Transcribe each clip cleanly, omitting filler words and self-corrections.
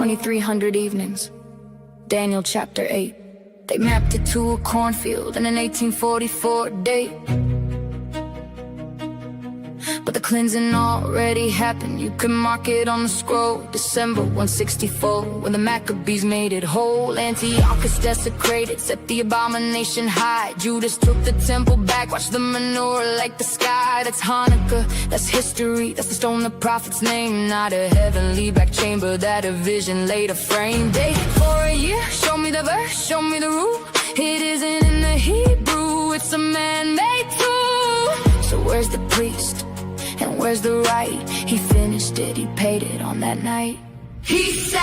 2,300 evenings. Daniel chapter 8. They mapped it to a cornfield in an 1844 date. But the cleansing already happened. You can mark it on the scroll. December 164, when the Maccabees made it whole. Antiochus desecrated, set the abomination high. Judas took the temple back, watched the menorah like the sky. That's Hanukkah, that's history, that's the stone the prophet's name. Not a heavenly back chamber that a vision laid a frame. Date for a year, show me the verse, show me the rule. It isn't in the Hebrew, it's a man-made tool. So where's the priest? And where's the right? He finished it, he paid it on that night. He sat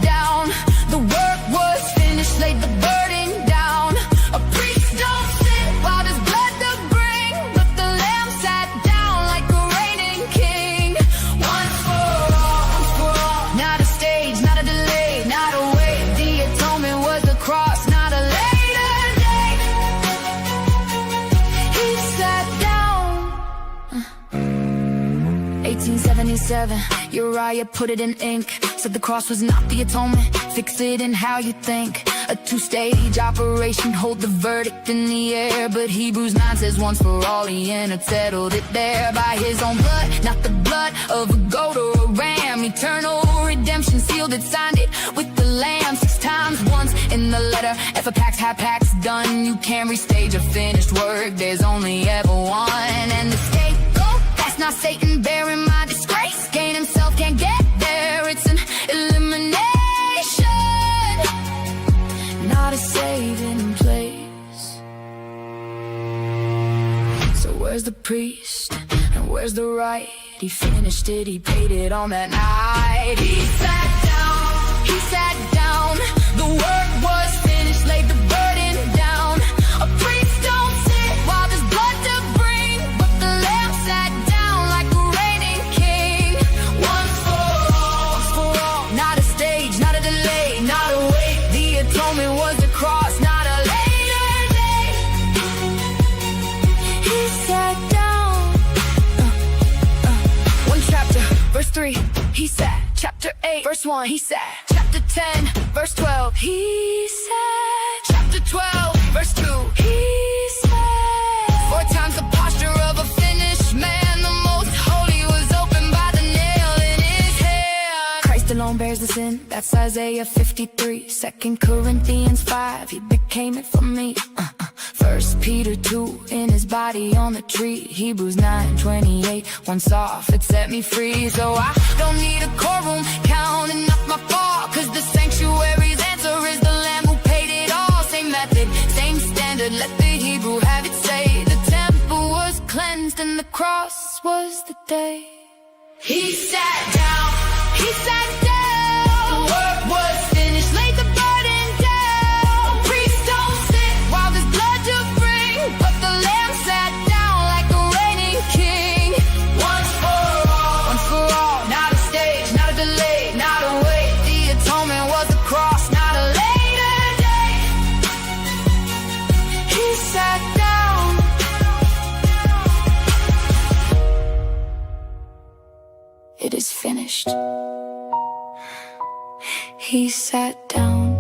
down, the work was finished, laid the burden down. A priest don't sit while there's blood to bring, but the lamb sat down like a reigning king. Once for all, not a stage, not a delay, not a wait. The atonement was the cross, not a later day. He sat down. 1877, Uriah put it in ink. Said the cross was not the atonement, fix it in how you think. A two-stage operation, hold the verdict in the air. But Hebrews 9 says once for all he entered, settled it there. By his own blood, not the blood of a goat or a ram. Eternal redemption sealed it, signed it with the lamb. 6 times once in the letter, if a pax, half pax done. You can't restage a finished work, there's only ever one. And the scapegoat, that's not Satan bearing my disgrace. Cain himself can't get there, it's an elimination, not a saving place. So where's the priest and where's the right? He finished it, he paid it on that night. He sat down, the work was finished, laid the burden down. A priest don't sit while there's blood to bring, but the lamb sat down like a reigning king. Once for all, not a stage, not a delay, not a wait. The atonement was the cross, not a later day. He sat down. One chapter, verse 3, he sat. Chapter 8, verse 1, he sat. Chapter 10, verse 12, he sat. Chapter 12, verse 2, he sat. 4 times the posture of a finished man. The most holy was opened by the nail in his hand. Christ alone bears the sin, that's Isaiah 53. 2 Corinthians 5, he became it for me. 1 Peter 2, in his body on the tree. Hebrews 9:28, once off, it set me free. So I don't need a courtroom counting up my fall, cause the sanctuary's answer is the Lamb who paid it all. Same method, same standard, let the Hebrew have it say. The temple was cleansed and the cross was the day. He sat down, he sat down. The work was finished, laid the burden down. Priests don't sit while there's blood to bring, but the lamb sat down like a reigning king. Once for all, not a stage, not a delay, not a wait. The atonement was the cross, not a later day. He sat down. It is finished. He sat down.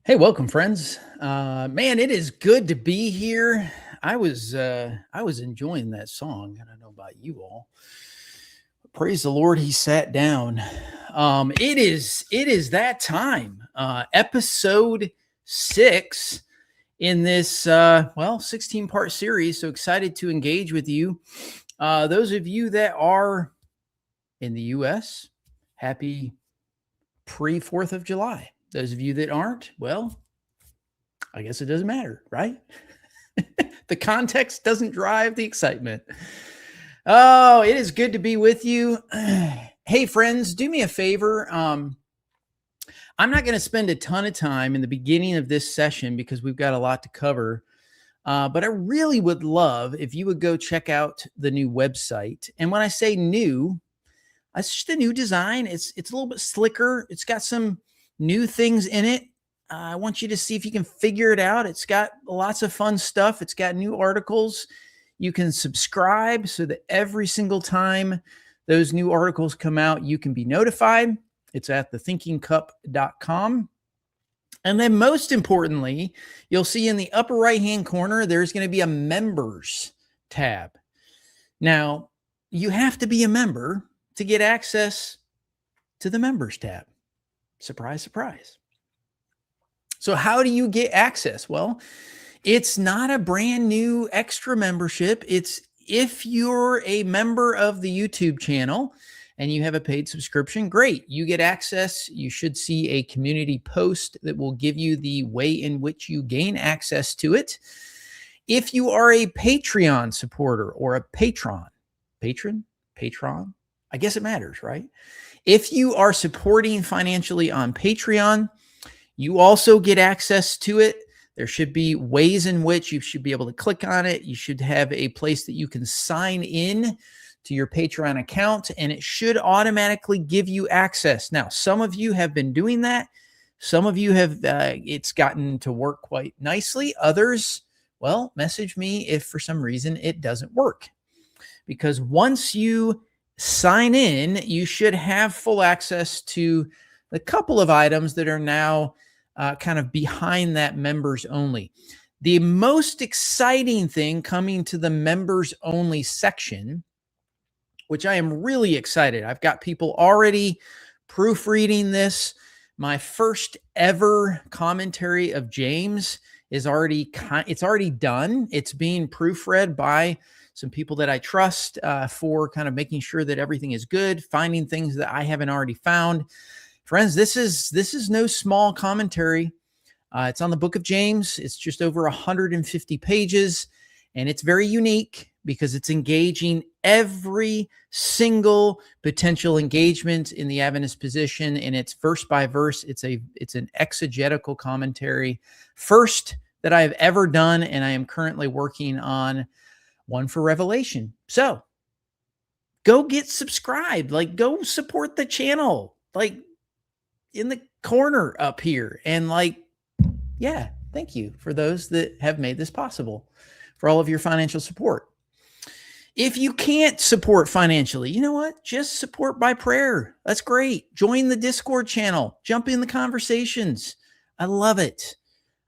Hey, welcome, friends. Man, it is good to be here. I was enjoying that song. I don't know about you all. Praise the Lord, he sat down. It is that time. Episode 6 in this 16-part series. So excited to engage with you. Those of you that are in the U.S., happy pre-4th of July. Those of you that aren't, well, I guess it doesn't matter, right? The context doesn't drive the excitement. Oh, it is good to be with you. Hey, friends, do me a favor. I'm not going to spend a ton of time in the beginning of this session because we've got a lot to cover. But I really would love if you would go check out the new website. And when I say new, it's just a new design. It's a little bit slicker. It's got some new things in it. I want you to see if you can figure it out. It's got lots of fun stuff. It's got new articles. You can subscribe so that every single time those new articles come out, you can be notified. It's at thethinkingcup.com. And then most importantly, you'll see in the upper right-hand corner, there's going to be a members tab. Now, you have to be a member to get access to the members tab. Surprise, surprise. So how do you get access? Well, it's not a brand new extra membership. It's if you're a member of the YouTube channel and you have a paid subscription, great. You get access. You should see a community post that will give you the way in which you gain access to it. If you are a Patreon supporter or a patron, I guess it matters, right? If you are supporting financially on Patreon, you also get access to it. There should be ways in which you should be able to click on it. You should have a place that you can sign in to your Patreon account, and it should automatically give you access. Now, some of you have been doing that. Some of you have, it's gotten to work quite nicely. Others, well, message me if for some reason it doesn't work. Because once you sign in, you should have full access to the couple of items that are now kind of behind that members only. The most exciting thing coming to the members only section, which I am really excited. I've got people already proofreading this. My first ever commentary of James is already done. It's being proofread by some people that I trust for kind of making sure that everything is good, finding things that I haven't already found. Friends, this is no small commentary. It's on the book of James. It's just over 150 pages, and it's very unique because it's engaging every single potential engagement in the Adventist position, and it's verse by verse. It's an exegetical commentary, first that I have ever done, and I am currently working on one for Revelation. So go get subscribed, go support the channel, in the corner up here. And yeah, thank you for those that have made this possible, for all of your financial support. If you can't support financially, you know what? Just support by prayer. That's great. Join the Discord channel. Jump in the conversations. I love it.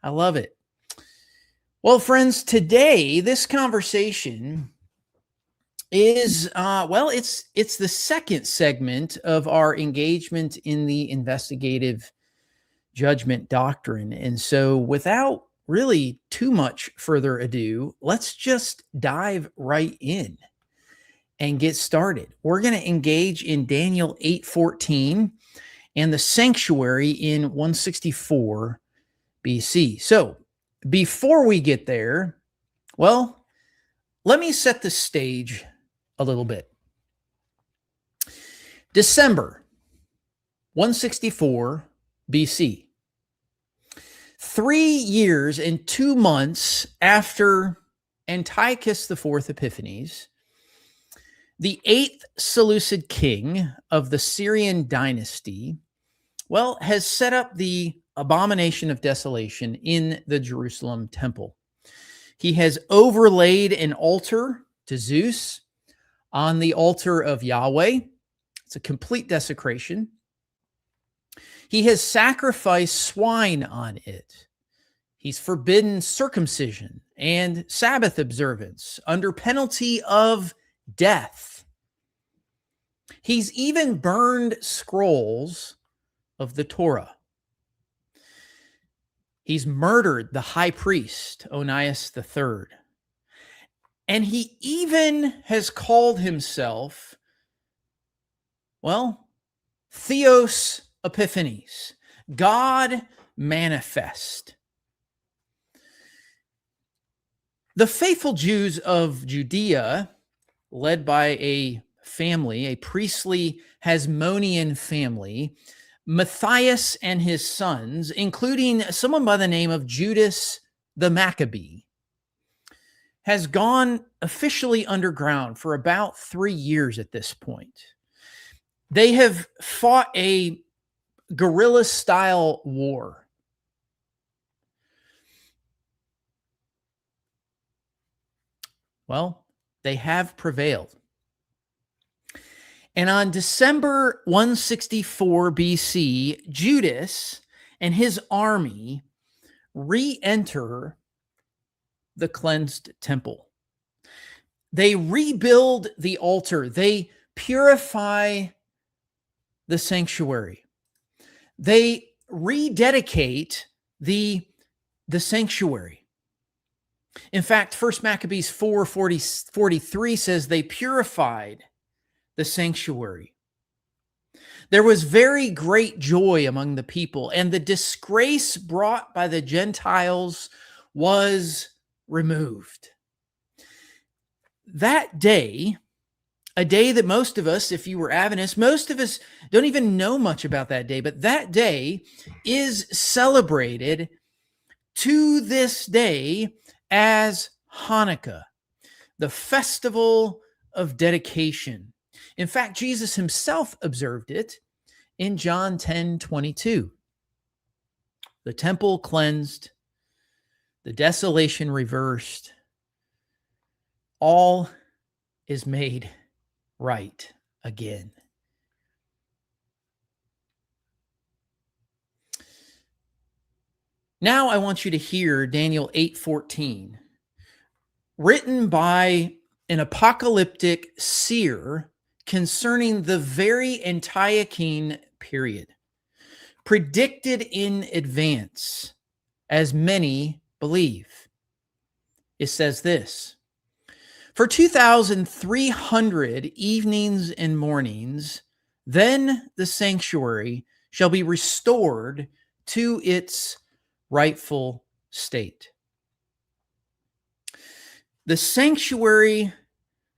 I love it. Well, friends, today, this conversation is, it's the second segment of our engagement in the investigative judgment doctrine. And so without really too much further ado, let's just dive right in and get started. We're going to engage in Daniel 8:14 and the sanctuary in 164 BC. So before we get there, well, let me set the stage a little bit. December 164 BC. 3 years and 2 months after Antiochus IV Epiphanes, the 8th Seleucid king of the Syrian dynasty, has set up the abomination of desolation in the Jerusalem temple. He has overlaid an altar to Zeus on the altar of Yahweh. It's a complete desecration. He has sacrificed swine on it. He's forbidden circumcision and Sabbath observance under penalty of death. He's even burned scrolls of the Torah. He's murdered the high priest, Onias III. And he even has called himself, Theos Epiphanes, God manifest. The faithful Jews of Judea, led by a family, a priestly Hasmonean family, Matthias and his sons, including someone by the name of Judas the Maccabee, has gone officially underground for about 3 years at this point. They have fought a guerrilla-style war. Well, they have prevailed. And on December 164 BC, Judas and his army re-enter the cleansed temple. They rebuild the altar. They purify the sanctuary. They rededicate the sanctuary. In fact, 1 Maccabees 4:43 says they purified the sanctuary. There was very great joy among the people, and the disgrace brought by the Gentiles was removed. That day, a day that most of us, if you were Adventist, most of us don't even know much about that day, but that day is celebrated to this day as Hanukkah, the festival of dedication. In fact, Jesus himself observed it in John 10:22. The temple cleansed, the desolation reversed, all is made right again. Now I want you to hear Daniel 8:14, written by an apocalyptic seer concerning the very Antiochene period, predicted in advance, as many believe. It says this: for 2,300 evenings and mornings, then the sanctuary shall be restored to its rightful state. The sanctuary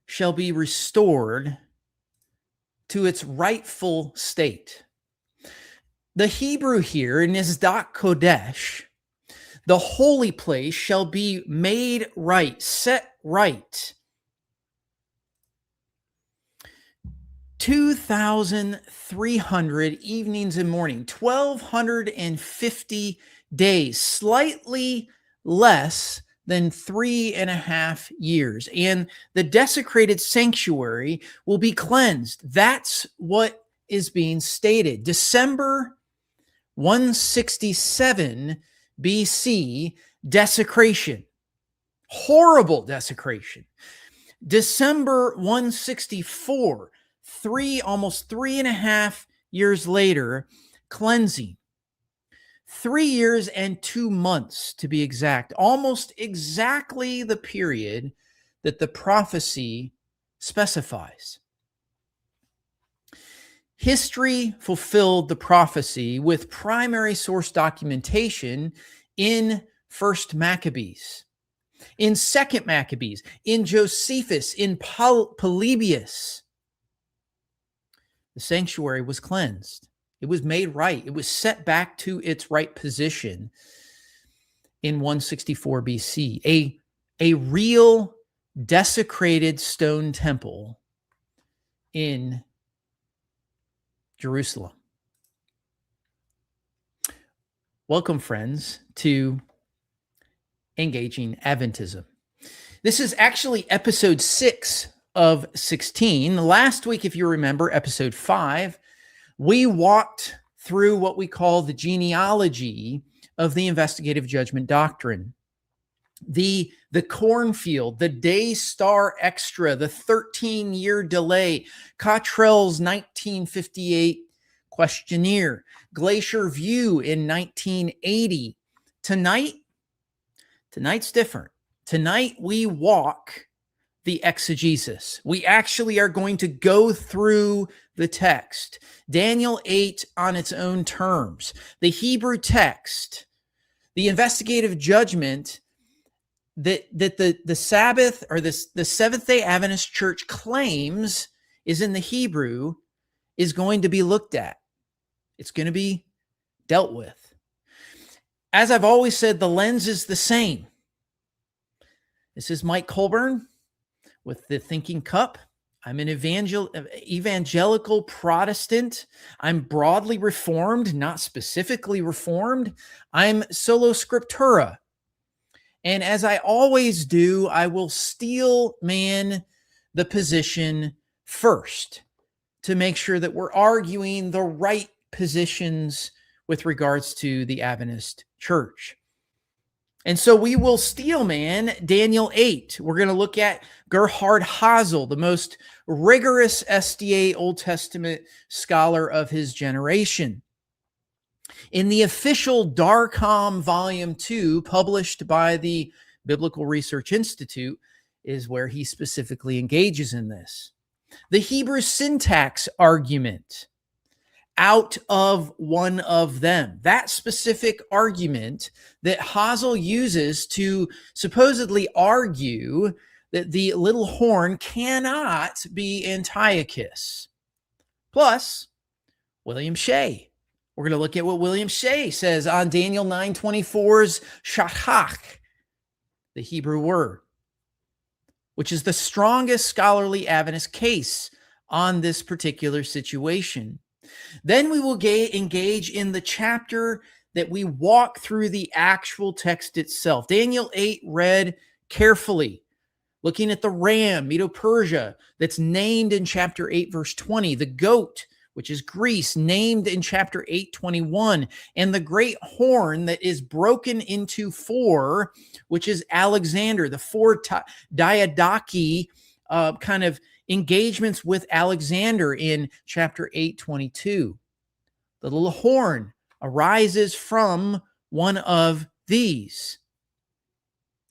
shall be restored to its rightful state. The Hebrew here in Izdak Kodesh, the holy place shall be made right, set right. 2,300 evenings and morning, 1,250 days, slightly less than 3.5 years. And the desecrated sanctuary will be cleansed. That's what is being stated. December 167 BC, desecration. Horrible desecration. December 164, almost 3.5 years later, cleansing. 3 years and 2 months to be exact, almost exactly the period that the prophecy specifies. History fulfilled the prophecy with primary source documentation in 1 Maccabees, in 2 Maccabees, in Josephus, in Polybius. The sanctuary was cleansed. It was made right. It was set back to its right position in 164 BC. A real desecrated stone temple in Jerusalem. Welcome, friends, to Engaging Adventism. This is actually episode 6 of 16. Last week, if you remember, episode 5, we walked through what we call the genealogy of the investigative judgment doctrine. The cornfield, the day star extra, the 13-year delay, Cottrell's 1958 questionnaire, Glacier View in 1980. Tonight's different. Tonight we walk the exegesis. We actually are going to go through the text. Daniel 8 on its own terms. The Hebrew text, the investigative judgment that the Sabbath or the Seventh-day Adventist Church claims is in the Hebrew is going to be looked at. It's going to be dealt with. As I've always said, the lens is the same. This is Mike Colburn with the Thinking Cup. I'm an evangelical Protestant. I'm broadly Reformed, not specifically Reformed. I'm solo scriptura. And as I always do, I will steelman the position first to make sure that we're arguing the right positions with regards to the Adventist church. And so we will steelman Daniel 8. We're going to look at Gerhard Hasel, the most rigorous SDA Old Testament scholar of his generation. In the official DARCOM Volume 2, published by the Biblical Research Institute, is where he specifically engages in this. The Hebrew syntax argument, out of one of them. That specific argument that Hasel uses to supposedly argue that the little horn cannot be Antiochus. Plus, William Shea. We're going to look at what William Shea says on Daniel 9:24's shachach, the Hebrew word, which is the strongest scholarly Adventist case on this particular situation. Then we will engage in the chapter that we walk through the actual text itself. Daniel 8 read carefully, looking at the ram, Medo-Persia, that's named in chapter 8, verse 20, the goat, which is Greece, named in chapter 8:21, and the great horn that is broken into four, which is Alexander, the four diadochi kind of engagements with Alexander in chapter 8:22. The little horn arises from one of these.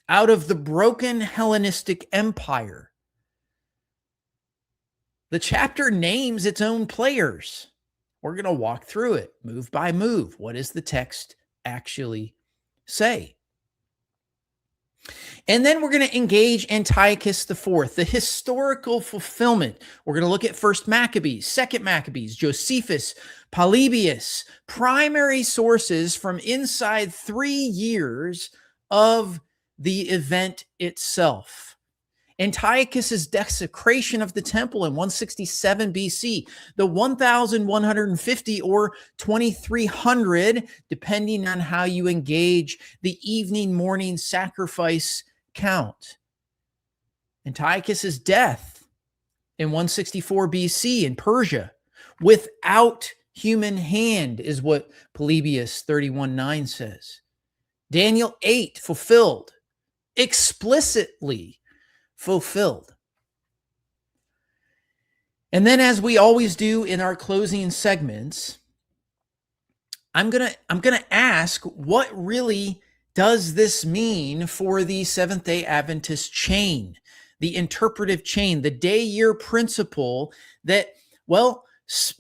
Out of the broken Hellenistic Empire. The chapter names its own players. We're going to walk through it move by move. What does the text actually say? And then we're going to engage Antiochus IV, the historical fulfillment. We're going to look at 1st Maccabees, 2nd Maccabees, Josephus, Polybius, primary sources from inside 3 years of the event itself. Antiochus's desecration of the temple in 167 BC, the 1150 or 2300, depending on how you engage the evening morning sacrifice count. Antiochus's death in 164 BC in Persia without human hand is what Polybius 31:9 says. Daniel 8 fulfilled, explicitly fulfilled. And then, as we always do in our closing segments, I'm gonna ask, what really does this mean for the Seventh-day Adventist chain, the interpretive chain, the day-year principle that, well,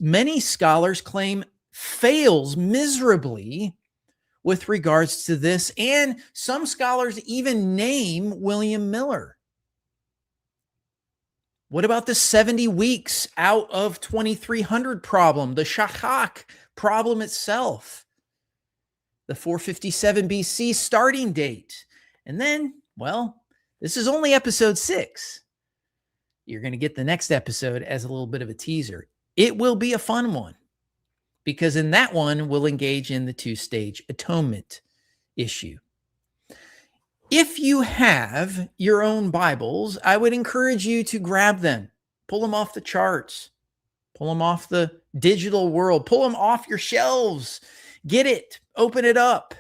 many scholars claim fails miserably with regards to this, and some scholars even name William Miller. What about the 70 weeks out of 2300 problem, the shachach problem itself, the 457 BC starting date? And then, well, this is only episode 6. You're going to get the next episode as a little bit of a teaser. It will be a fun one, because in that one, we'll engage in the 2-stage atonement issue. If you have your own Bibles, I would encourage you to grab them, pull them off the charts, pull them off the digital world, pull them off your shelves, get it, open it up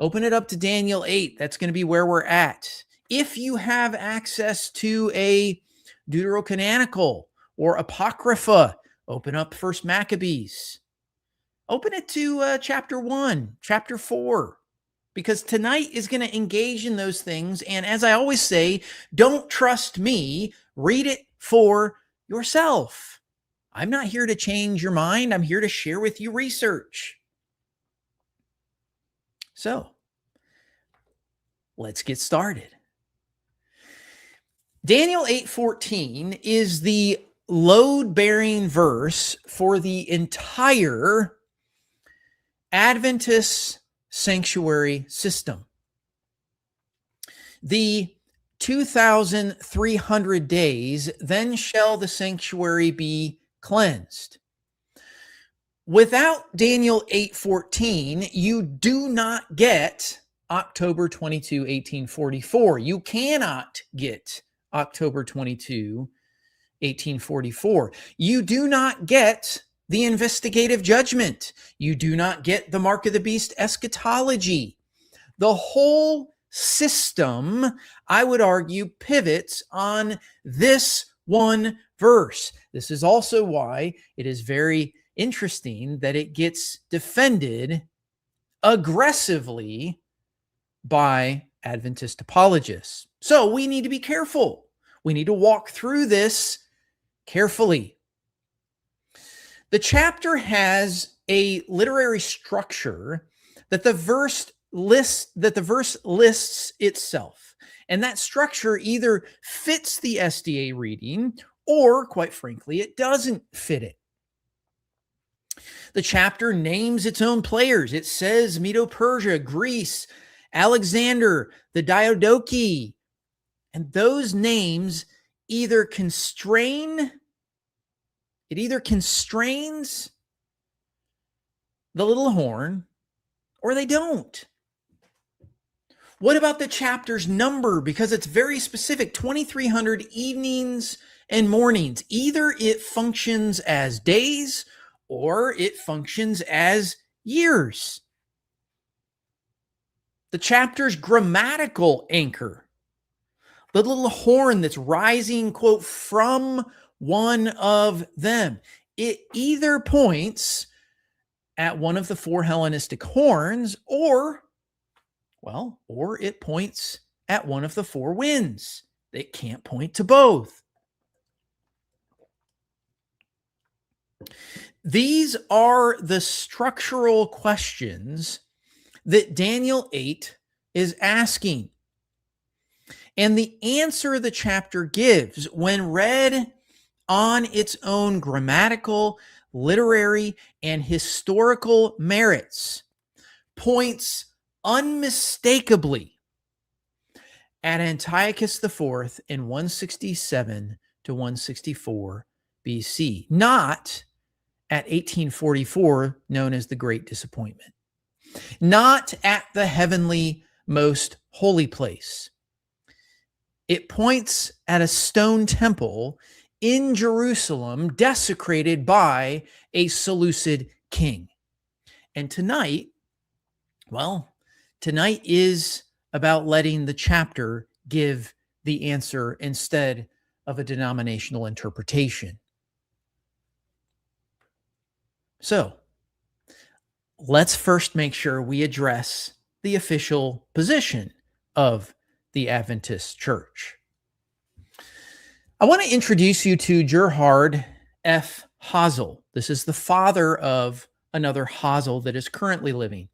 to Daniel 8. That's going to be where we're at. If you have access to a deuterocanonical or apocrypha, open up 1st Maccabees. Open it to chapter 1, chapter 4. Because tonight is going to engage in those things. And as I always say, don't trust me. Read it for yourself. I'm not here to change your mind. I'm here to share with you research. So, let's get started. Daniel 8:14 is the load-bearing verse for the entire Adventist sanctuary system. The 2,300 days, then shall the sanctuary be cleansed. Without Daniel 8:14, you do not get October 22, 1844. You cannot get October 22, 1844. You do not get the investigative judgment. You do not get the mark of the beast eschatology. The whole system, I would argue, pivots on this one verse. This is also why it is very interesting that it gets defended aggressively by Adventist apologists. So we need to be careful. We need to walk through this carefully. The chapter has a literary structure that the verse lists itself. And that structure either fits the SDA reading or, quite frankly, it doesn't fit it. The chapter names its own players. It says Medo-Persia, Greece, Alexander, the Diadochi. And those names either constrains the little horn or they don't. What about the chapter's number? Because it's very specific, 2,300 evenings and mornings. Either it functions as days or it functions as years. The chapter's grammatical anchor, the little horn that's rising, quote, from one of them. It either points at one of the four Hellenistic horns or it points at one of the four winds. It can't point to both. These are the structural questions that Daniel 8 is asking. And the answer the chapter gives, when read on its own grammatical, literary, and historical merits, points unmistakably at Antiochus IV in 167 to 164 BC, not at 1844, known as the Great Disappointment, not at the heavenly most holy place. It points at a stone temple in Jerusalem desecrated by a Seleucid king. And tonight is about letting the chapter give the answer instead of a denominational interpretation. So, let's first make sure we address the official position of the Adventist Church. I want to introduce you to Gerhard F. Hasel. This is the father of another Hasel that is currently living.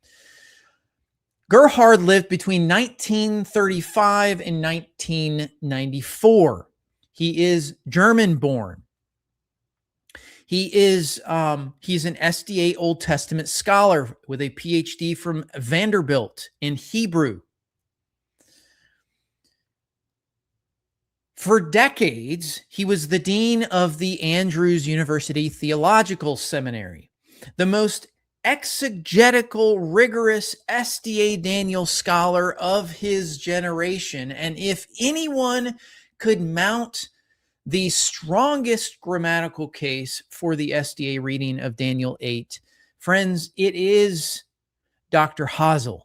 Gerhard lived between 1935 and 1994. He is German-born. He's an SDA Old Testament scholar with a PhD from Vanderbilt in Hebrew. For decades, he was the dean of the Andrews University Theological Seminary, the most exegetical, rigorous SDA Daniel scholar of his generation. And if anyone could mount the strongest grammatical case for the SDA reading of Daniel 8, friends, it is Dr. Hasel.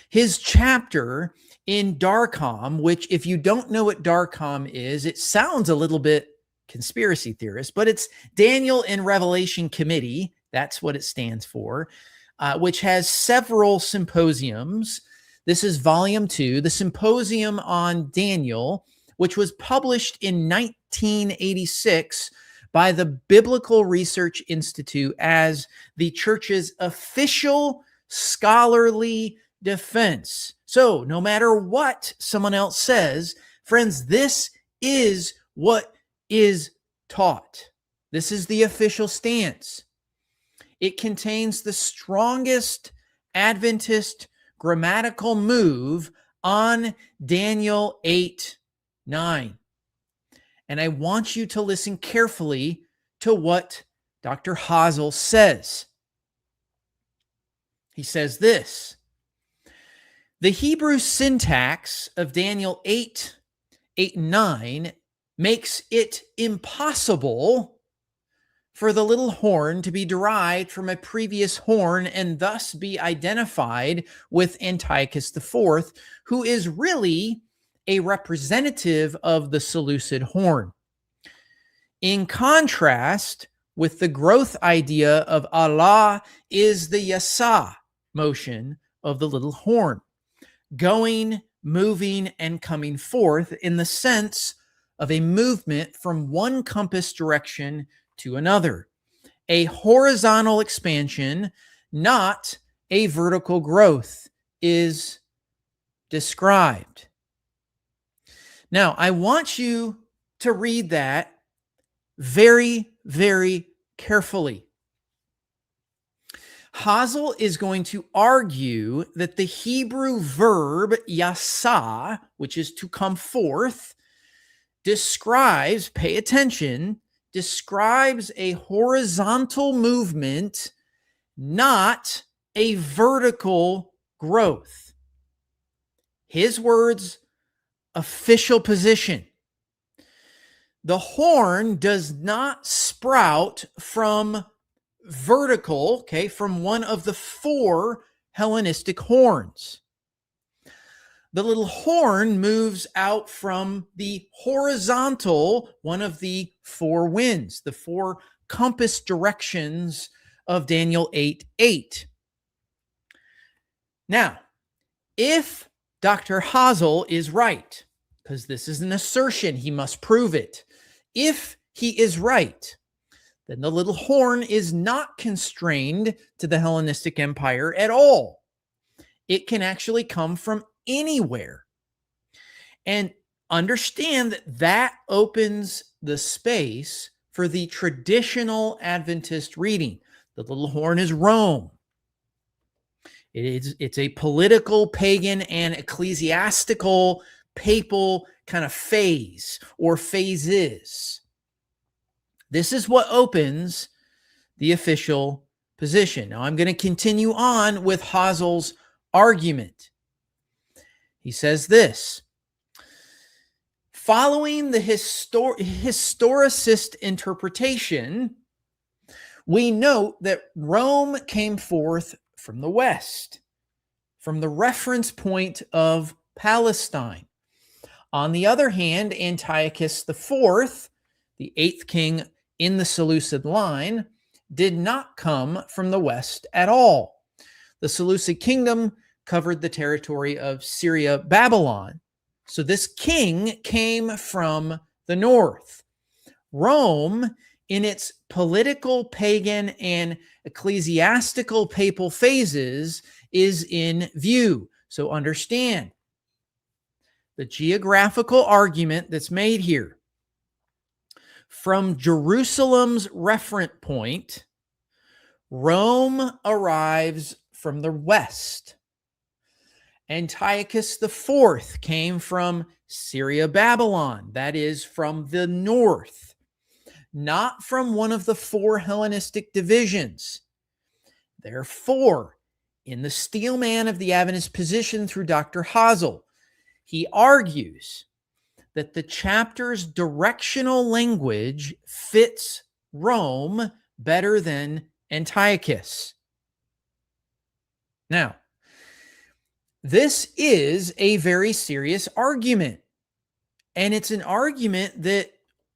His chapter in DARCOM, which if you don't know what DARCOM is, it sounds a little bit conspiracy theorist, but it's Daniel and Revelation Committee. That's what it stands for, which has several symposiums. This is volume 2, the Symposium on Daniel, which was published in 1986 by the Biblical Research Institute as the church's official scholarly defense. So no matter what someone else says, friends, this is what is taught. This is the official stance. It contains the strongest Adventist grammatical move on Daniel 8:9. And I want you to listen carefully to what Dr. Hasel says. He says this: the Hebrew syntax of Daniel 8:9 makes it impossible for the little horn to be derived from a previous horn and thus be identified with Antiochus IV, who is really a representative of the Seleucid horn. In contrast with the growth idea of Allah is the yasa motion of the little horn, going, moving, and coming forth in the sense of a movement from one compass direction to another, a horizontal expansion, not a vertical growth, is described. Now, I want you to read that very, very carefully. Hasel is going to argue that the Hebrew verb yasa, which is to come forth, describes, pay attention, describes a horizontal movement, not a vertical growth. His words, official position. The horn does not sprout from vertical, okay, from one of the four Hellenistic horns. The little horn moves out from the horizontal, one of the four winds, the four compass directions of Daniel 8:8. Now, if Dr. Hasel is right, because this is an assertion, he must prove it. If he is right, then the little horn is not constrained to the Hellenistic Empire at all. It can actually come from anywhere. And understand that that opens the space for the traditional Adventist reading. The little horn is Rome. It's a political, pagan, and ecclesiastical, papal kind of phase or phases. This is what opens the official position. Now, I'm going to continue on with Hasel's argument. He says this: following the historicist interpretation, we note that Rome came forth from the west, from the reference point of Palestine. On the other hand, Antiochus IV, the eighth king in the Seleucid line, did not come from the west at all. The Seleucid kingdom covered the territory of Syria, Babylon. So this king came from the north. Rome, in its political, pagan, and ecclesiastical papal phases, is in view. So understand the geographical argument that's made here. From Jerusalem's referent point, Rome arrives from the west. Antiochus IV came from Syria, Babylon, that is, from the north, not from one of the four Hellenistic divisions. Therefore, in the steelman of the Adventist position through Dr. Hasel, he argues that the chapter's directional language fits Rome better than Antiochus. Now, this is a very serious argument, and it's an argument that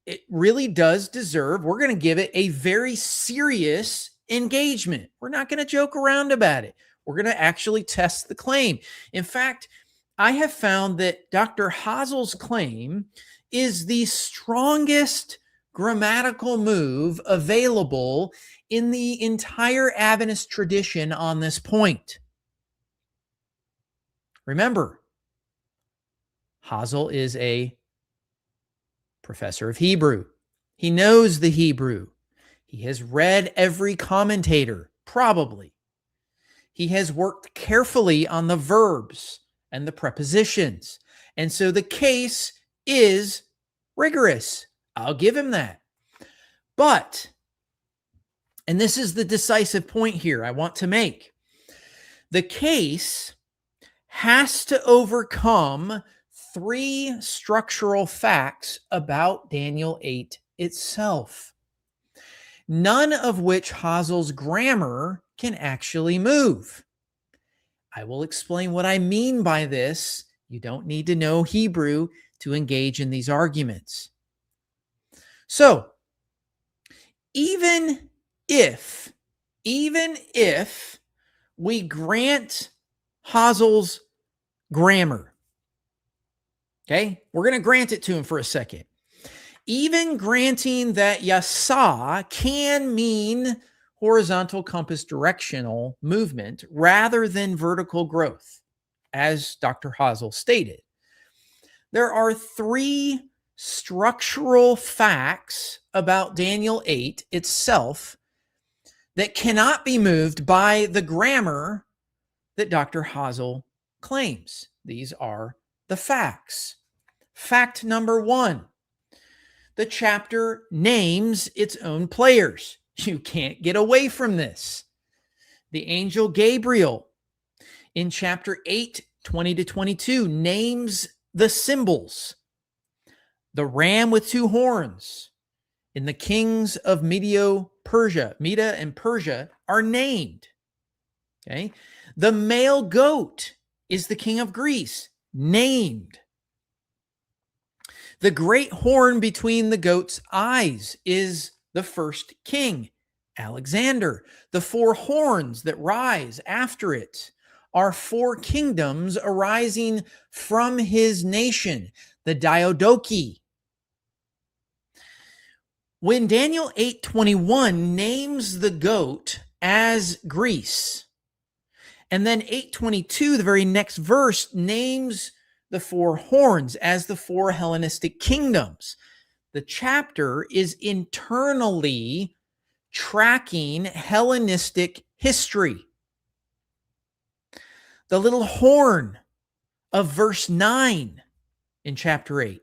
it really does deserve, we're going to give it a very serious engagement. We're not going to joke around about it. We're going to actually test the claim. In fact, I have found that Dr. Hasel's claim is the strongest grammatical move available in the entire Adventist tradition on this point. Remember, Hasel is a professor of Hebrew. He knows the Hebrew. He has read every commentator. Probably. He has worked carefully on the verbs and the prepositions. And so the case is rigorous. I'll give him that. But, and this is the decisive point here I want to make, the case has to overcome three structural facts about Daniel 8 itself, none of which Hasel's grammar can actually move. I will explain what I mean by this. You don't need to know Hebrew to engage in these arguments. So, even if we grant Hasel's grammar, okay, we're going to grant it to him for a second. Even granting that yasa can mean horizontal compass directional movement rather than vertical growth, as Dr. Hasel stated, there are three structural facts about Daniel 8 itself that cannot be moved by the grammar that Dr. Hasel claims. These are the facts. Fact number one, the chapter names its own players. You can't get away from this. The angel Gabriel in chapter 8, 20 to 22 names the symbols. The ram with two horns in the kings of Media and Persia are named. Okay. The male goat is the king of Greece, named. The great horn between the goat's eyes is the first king, Alexander. The four horns that rise after it are four kingdoms arising from his nation, the Diadochi. When Daniel 8:21 names the goat as Greece, and then 8:22, the very next verse, names the four horns as the four Hellenistic kingdoms, the chapter is internally tracking Hellenistic history. The little horn of verse 9 in chapter 8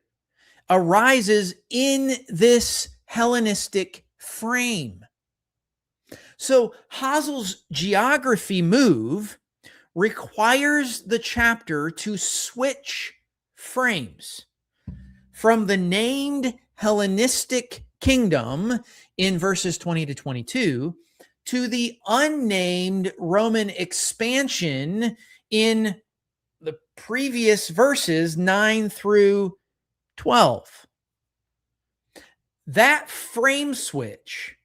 arises in this Hellenistic frame. So Hasel's geography move requires the chapter to switch frames from the named Hellenistic kingdom in verses 20 to 22 to the unnamed Roman expansion in the previous verses 9 through 12. That frame switch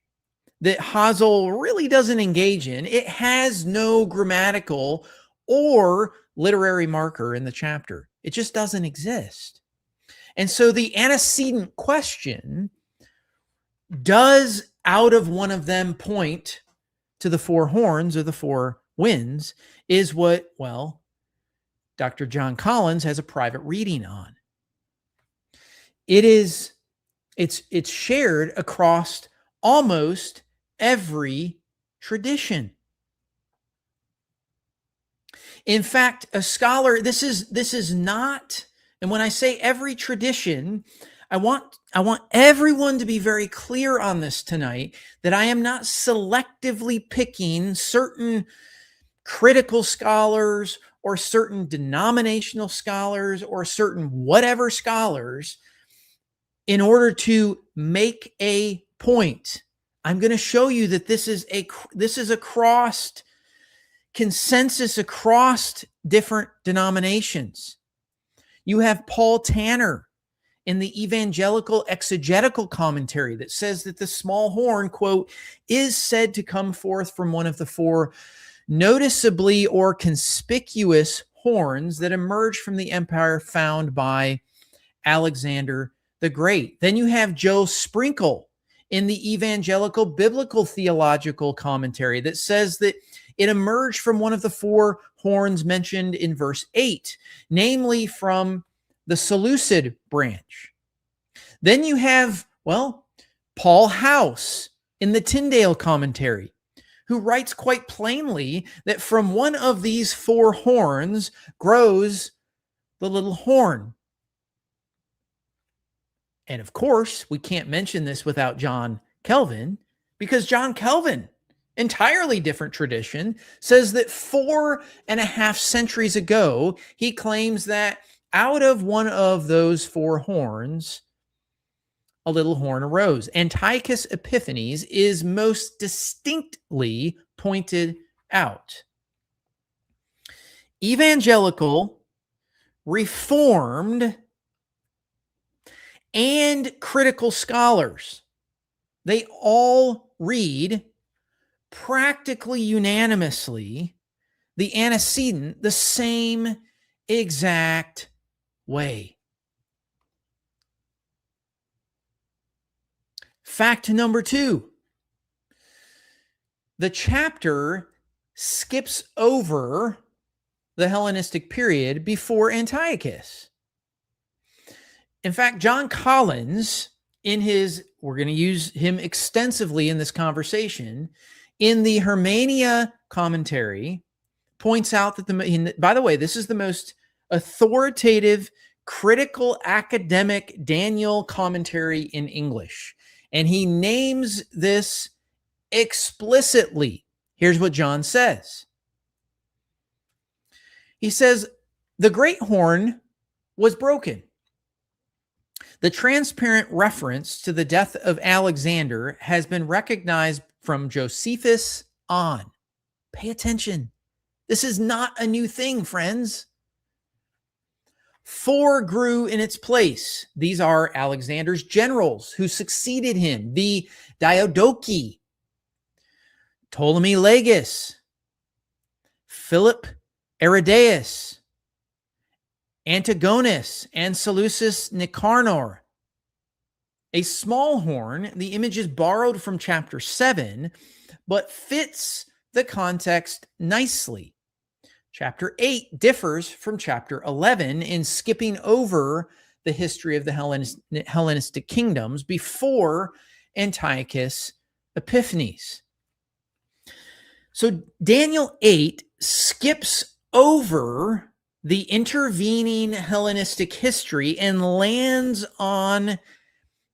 that Hasel really doesn't engage in, it has no grammatical or literary marker in the chapter. It just doesn't exist. And so the antecedent question, does out of one of them point to the four horns or the four winds, is what, well, Dr. John Collins has a private reading on. It's shared across almost every tradition. In fact, a scholar, this is not, and when I say every tradition, I want everyone to be very clear on this tonight, that I am not selectively picking certain critical scholars or certain denominational scholars or certain whatever scholars in order to make a point. I'm going to show you that this is across consensus across different denominations. You have Paul Tanner in the Evangelical Exegetical Commentary that says that the small horn, quote, is said to come forth from one of the four noticeably or conspicuous horns that emerged from the empire found by Alexander the Great. Then you have Joe Sprinkle in the Evangelical Biblical Theological Commentary that says that it emerged from one of the four horns mentioned in verse 8, namely from the Seleucid branch. Then you have, well, Paul House in the Tyndale Commentary, who writes quite plainly that from one of these four horns grows the little horn. And of course, we can't mention this without John Calvin, because John Calvin, entirely different tradition, says that 4.5 centuries ago, he claims that out of one of those four horns, a little horn arose. Antiochus Epiphanes is most distinctly pointed out. Evangelical, Reformed, and critical scholars, they all read practically unanimously the antecedent the same exact way. Fact number 2, the chapter skips over the Hellenistic period before Antiochus. In fact, John Collins, we're going to use him extensively in this conversation, in the Hermeneia commentary, points out that by the way, this is the most authoritative, critical, academic Daniel commentary in English. And he names this explicitly. Here's what John says. He says, the great horn was broken. The transparent reference to the death of Alexander has been recognized from Josephus on. Pay attention. This is not a new thing, friends. 4 grew in its place. These are Alexander's generals who succeeded him, the Diadochi, Ptolemy Lagus, Philip Aridaeus, Antigonus, and Seleucus Nicanor. A small horn, the image is borrowed from chapter 7, but fits the context nicely. Chapter 8 differs from chapter 11 in skipping over the history of the Hellenistic kingdoms before Antiochus Epiphanes. So Daniel 8 skips over the intervening Hellenistic history and lands on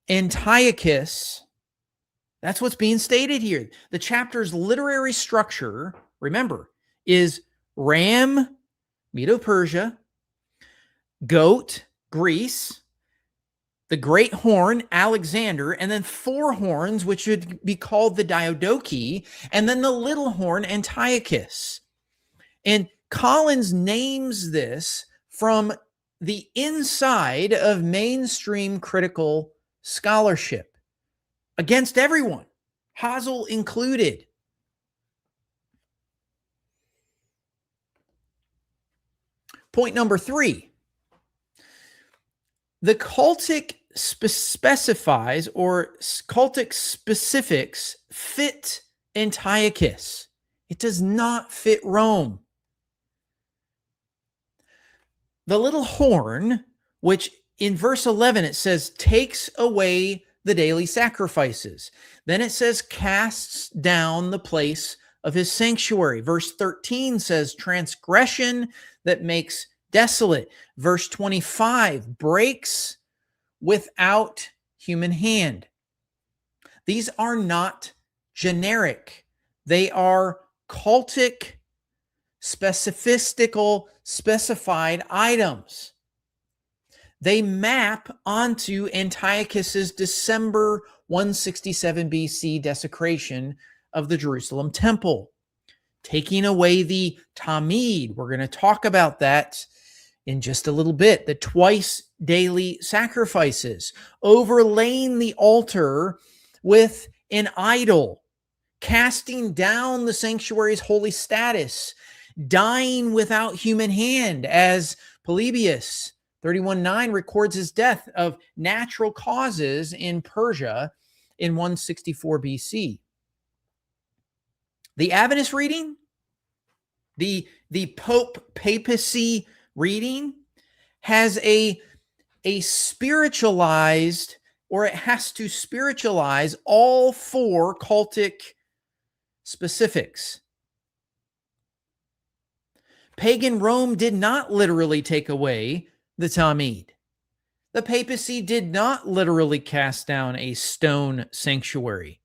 Antiochus. That's what's being stated here. The chapter's literary structure, remember, is ram, Medo-Persia, goat, Greece, the great horn, Alexander, and then 4 horns, which would be called the Diadochi, and then the little horn, Antiochus. And Collins names this from the inside of mainstream critical scholarship against everyone, Hasel included. Point number 3, the cultic specifies or cultic specifics fit Antiochus. It does not fit Rome. The little horn, which in verse 11 it says takes away the daily sacrifices. Then it says casts down the place of his sanctuary. Verse 13 says transgression that makes desolate. Verse 25 breaks without human hand. These are not generic. They are cultic, specifistical, specified items. They map onto Antiochus's December 167 BC desecration of the Jerusalem temple, taking away the Tamid. We're going to talk about that in just a little bit. The twice daily sacrifices, overlaying the altar with an idol, casting down the sanctuary's holy status, dying without human hand, as Polybius 31:9 records his death of natural causes in Persia in 164 BC. The Adventist reading, the Pope papacy reading, has a spiritualized, or it has to spiritualize all 4 cultic specifics. Pagan Rome did not literally take away the Tamid. The papacy did not literally cast down a stone sanctuary.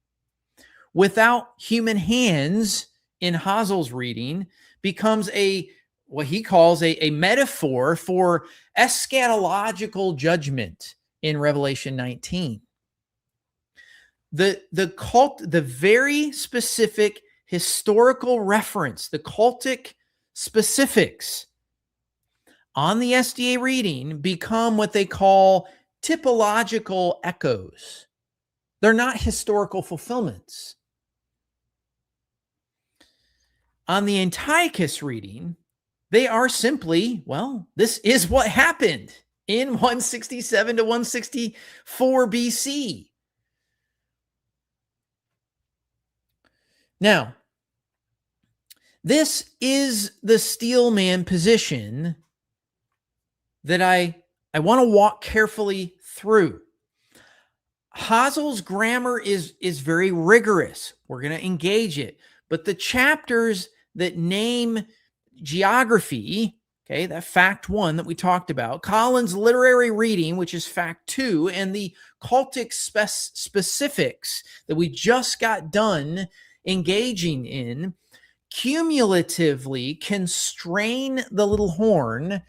Without human hands, in Hasel's reading, becomes what he calls a metaphor for eschatological judgment in Revelation 19. The very specific historical reference, the cultic specifics on the SDA reading become what they call typological echoes. They're not historical fulfillments. On the Antiochus reading, they are simply, well, this is what happened in 167 to 164 BC. Now, this is the steelman position that I want to walk carefully through. Hasel's grammar is very rigorous. We're going to engage it. But the chapters that name geography, okay, that fact 1 that we talked about, Collins' literary reading, which is fact 2, and the cultic specifics that we just got done engaging in, cumulatively constrain the little horn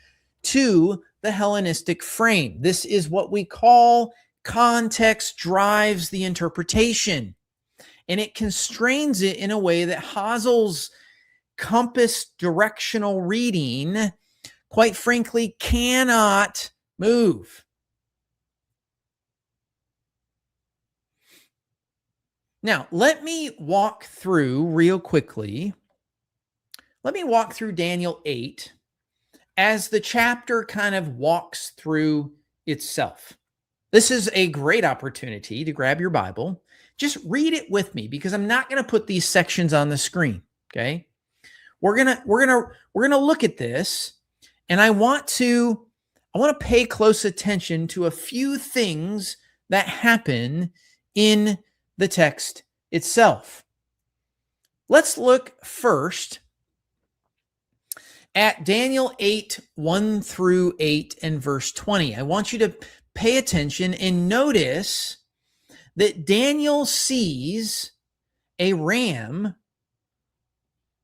to the Hellenistic frame. This is what we call context drives the interpretation, and it constrains it in a way that Hasel's compass directional reading, quite frankly, cannot move. Now, let me walk through real quickly. Let me walk through Daniel 8 as the chapter kind of walks through itself. This is a great opportunity to grab your Bible. Just read it with me because I'm not going to put these sections on the screen, okay? We're going to look at this, and I want to pay close attention to a few things that happen in the text itself. Let's look first at Daniel 8, 1 through 8 and verse 20. I want you to pay attention and notice that Daniel sees a ram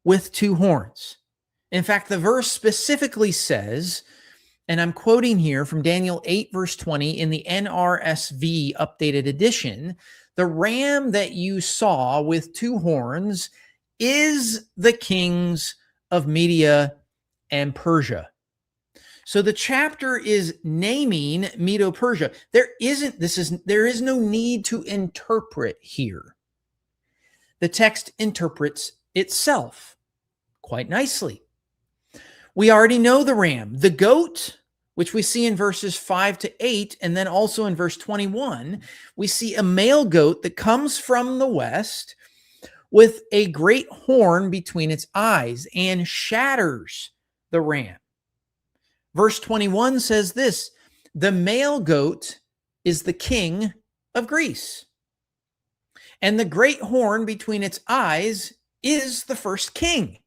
with 2 horns. In fact, the verse specifically says, and I'm quoting here from Daniel 8, verse 20 in the NRSV updated edition, the ram that you saw with 2 horns is the kings of Media and Persia. So the chapter is naming Medo-Persia. There is no need to interpret here. The text interprets itself quite nicely. We already know the ram. The goat, which we see in verses 5 to 8, and then also in verse 21, we see a male goat that comes from the west with a great horn between its eyes and shatters the ram. Verse 21 says this, the male goat is the king of Greece, and the great horn between its eyes is the first king.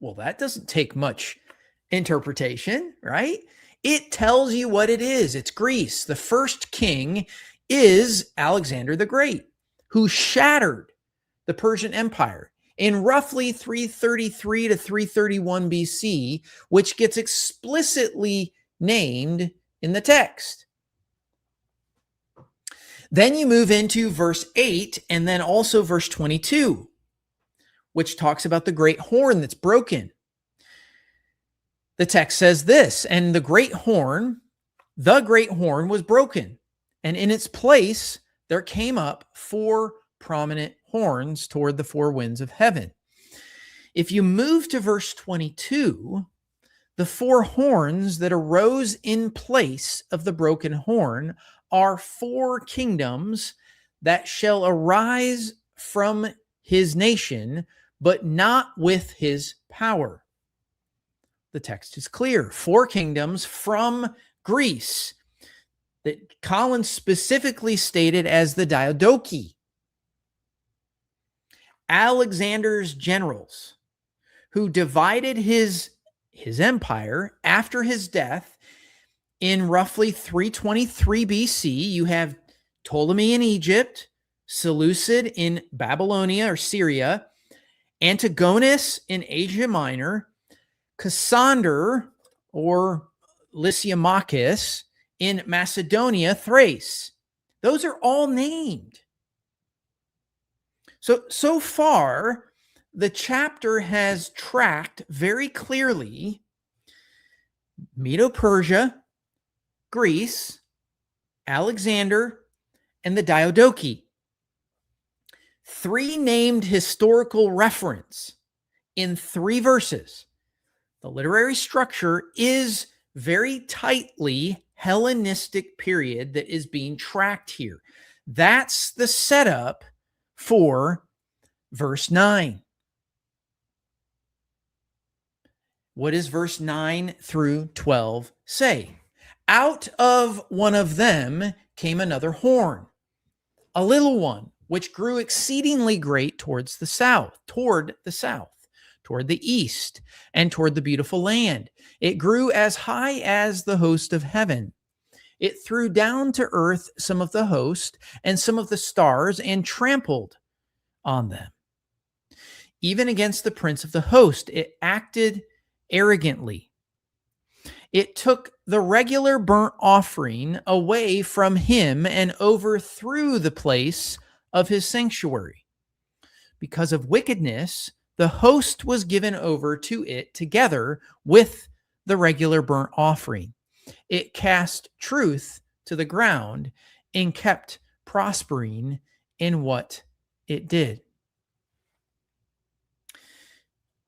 Well, that doesn't take much interpretation, right? It tells you what it is. It's Greece. The first king is Alexander the Great, who shattered the Persian Empire in roughly 333 to 331 BC, which gets explicitly named in the text. Then you move into verse 8 and then also verse 22, which talks about the great horn that's broken. The text says this, and the great horn was broken, and in its place there came up 4 prominent horns toward the 4 winds of heaven. If you move to verse 22, the 4 horns that arose in place of the broken horn are 4 kingdoms that shall arise from his nation, but not with his power. The text is clear. 4 kingdoms from Greece that Collins specifically stated as the Diadochi. Alexander's generals, who divided his empire after his death in roughly 323 BC. You have Ptolemy in Egypt, Seleucid in Babylonia or Syria, Antigonus in Asia Minor, Cassander or Lysimachus in Macedonia, Thrace. Those are all named. So far, the chapter has tracked very clearly Medo-Persia, Greece, Alexander, and the Diadochi. 3 named historical reference in 3 verses. The literary structure is very tightly Hellenistic period that is being tracked here. That's the setup for verse 9. What does verse 9 through 12 say? Out of one of them came another horn, a little one, which grew exceedingly great toward the south, toward the east, and toward the beautiful land. It grew as high as the host of heaven. It threw down to earth some of the host and some of the stars and trampled on them. Even against the prince of the host, it acted arrogantly. It took the regular burnt offering away from him and overthrew the place of his sanctuary. Because of wickedness, the host was given over to it together with the regular burnt offering. It cast truth to the ground and kept prospering in what it did.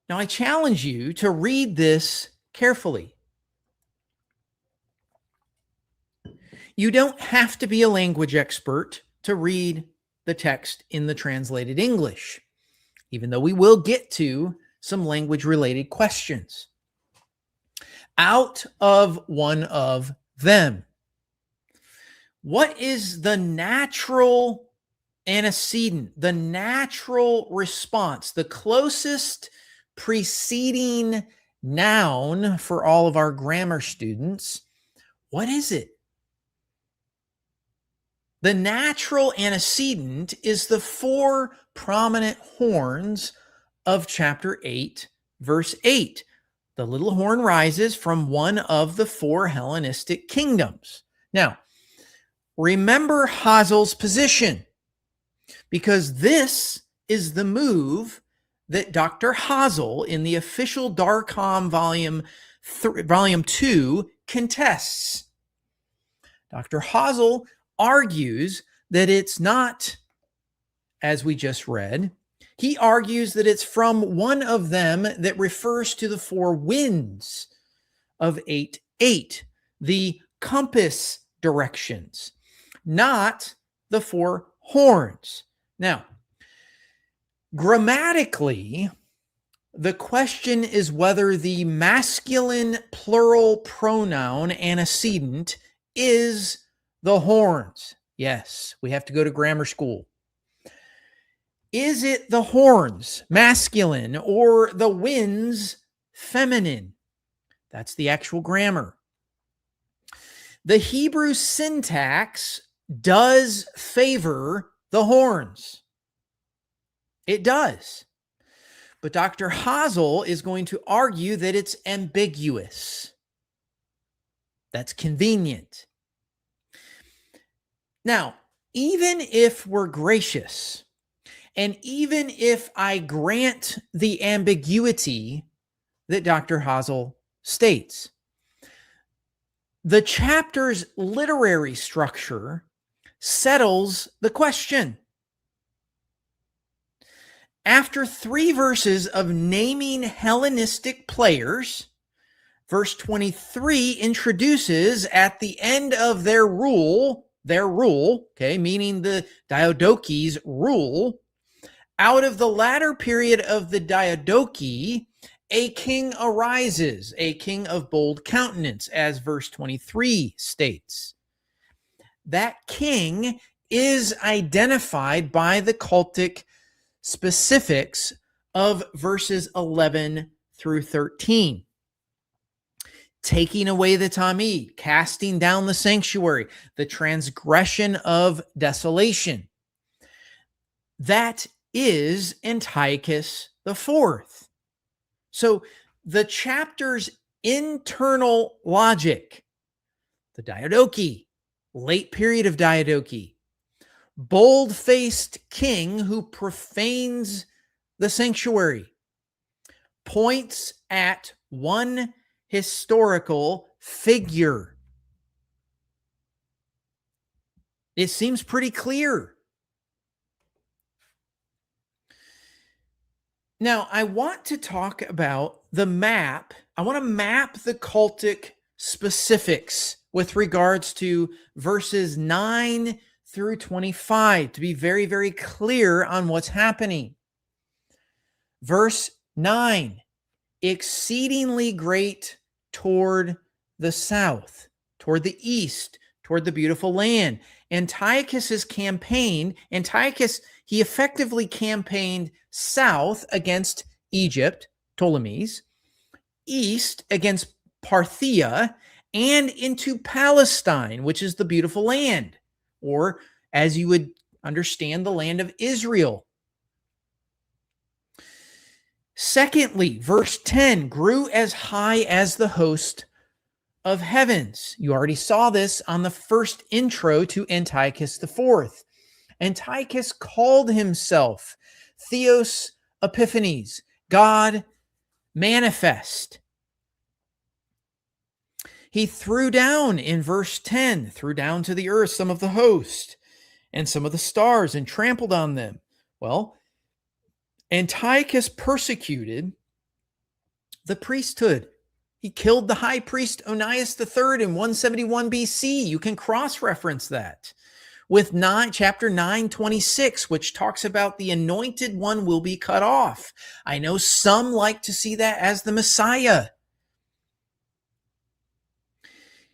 Now, I challenge you to read this carefully. You don't have to be a language expert to read the text in the translated English, even though we will get to some language-related questions. Out of one of them. What is the natural antecedent, the natural response, the closest preceding noun for all of our grammar students? What is it? The natural antecedent is the 4 prominent horns of chapter 8, verse 8. The little horn rises from one of the 4 Hellenistic kingdoms. Now, remember Hasel's position, because this is the move that Dr. Hasel in the official DARCOM volume 2 contests. Dr. Hasel argues that it's not, as we just read, he argues that it's from one of them that refers to the 4 winds of 8:8, the compass directions, not the 4 horns. Now, grammatically, the question is whether the masculine plural pronoun antecedent is the horns. Yes, we have to go to grammar school. Is it the horns, masculine, or the winds, feminine? That's the actual grammar. The Hebrew syntax does favor the horns. It does. But Dr. Hasel is going to argue that it's ambiguous. That's convenient. Now, even if we're gracious, and even if I grant the ambiguity that Dr. Hasel states, the chapter's literary structure settles the question. After 3 verses of naming Hellenistic players, verse 23 introduces at the end of their rule, okay, meaning the Diadochi's rule, out of the latter period of the Diadochi, a king arises, a king of bold countenance, as verse 23 states. That king is identified by the cultic specifics of verses 11 through 13. Taking away the Tamid, casting down the sanctuary, the transgression of desolation. That is Antiochus IV. So the chapter's internal logic, the Diadochi, late period of Diadochi, bold-faced king who profanes the sanctuary, points at one historical figure. It seems pretty clear. Now, I want to talk about the map. I want to map the cultic specifics with regards to verses 9 through 25 to be very, very clear on what's happening. Verse 9, exceedingly great toward the south, toward the east, toward the beautiful land. Antiochus's campaign, he effectively campaigned south against Egypt, Ptolemies, east against Parthia, and into Palestine, which is the beautiful land, or as you would understand, the land of Israel. Secondly, verse 10, grew as high as the host of heavens. You already saw this on the first intro to Antiochus IV. Antiochus called himself Theos Epiphanes, God manifest. He threw down, in verse 10, threw down to the earth some of the host and some of the stars and trampled on them. Well, Antiochus persecuted the priesthood. He killed the high priest Onias III in 171 BC. You can cross-reference that with chapter 9:26, which talks about the anointed one will be cut off. I know some like to see that as the Messiah.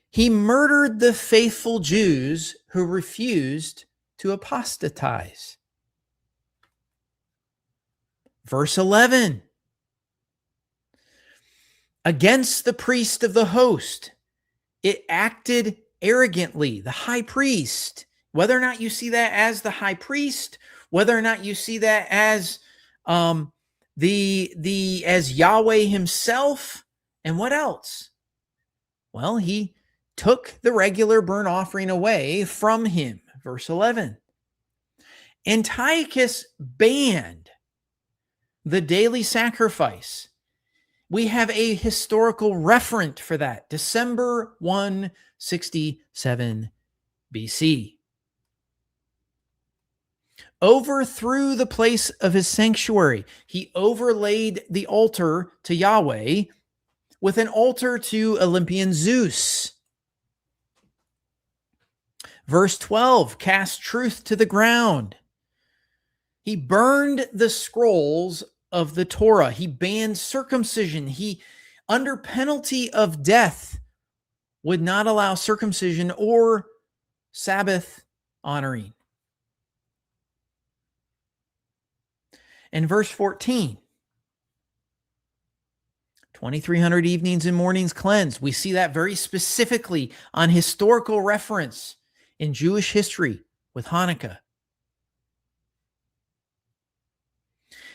He murdered the faithful Jews who refused to apostatize. Verse 11, against the priest of the host, it acted arrogantly, the high priest. Whether or not you see that as the high priest, whether or not you see that as as Yahweh himself, and what else? Well, he took the regular burnt offering away from him. Verse 11. Antiochus banned the daily sacrifice. We have a historical referent for that. December 167 BC. Overthrew the place of his sanctuary. He overlaid the altar to Yahweh with an altar to Olympian Zeus. Verse 12, cast truth to the ground. He burned the scrolls of the Torah. He banned circumcision. He, under penalty of death, would not allow circumcision or Sabbath honoring. And verse 14, 2,300 evenings and mornings cleansed. We see that very specifically on historical reference in Jewish history with Hanukkah.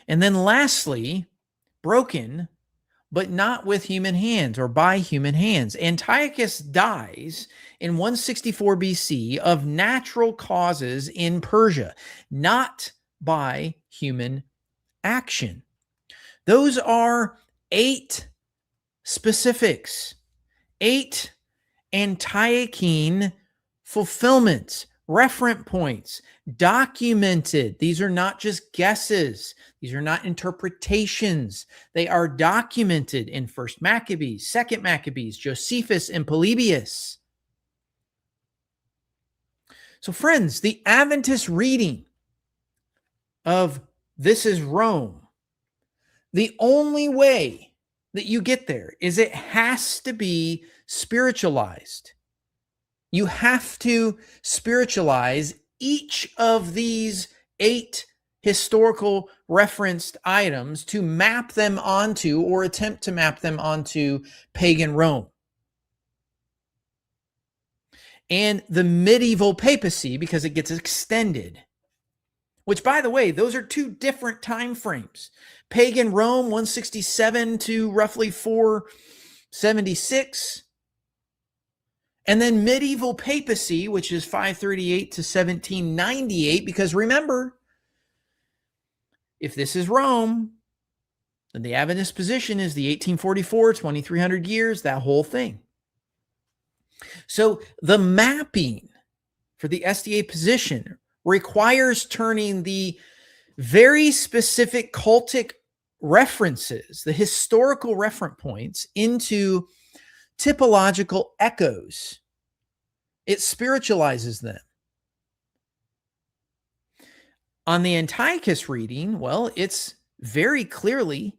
And then lastly, broken, but not with human hands or by human hands. Antiochus dies in 164 BC of natural causes in Persia, not by human action. Those are 8 specifics, 8 Antiochene fulfillments, referent points, documented. These are not just guesses. These are not interpretations. They are documented in 1st Maccabees, 2nd Maccabees, Josephus, and Polybius. So friends, the Adventist reading of This is Rome, the only way that you get there is it has to be spiritualized. You have to spiritualize each of these 8 historical referenced items to map them onto or attempt to map them onto pagan Rome. And the medieval papacy, because it gets extended, which, by the way, those are two different time frames. Pagan Rome, 167 to roughly 476. And then medieval papacy, which is 538 to 1798, because remember, if this is Rome, then the Adventist position is the 1844, 2300 years, that whole thing. So the mapping for the SDA position requires turning the very specific cultic references, the historical reference points, into typological echoes. It spiritualizes them. On the Antiochus reading, well, it's very clearly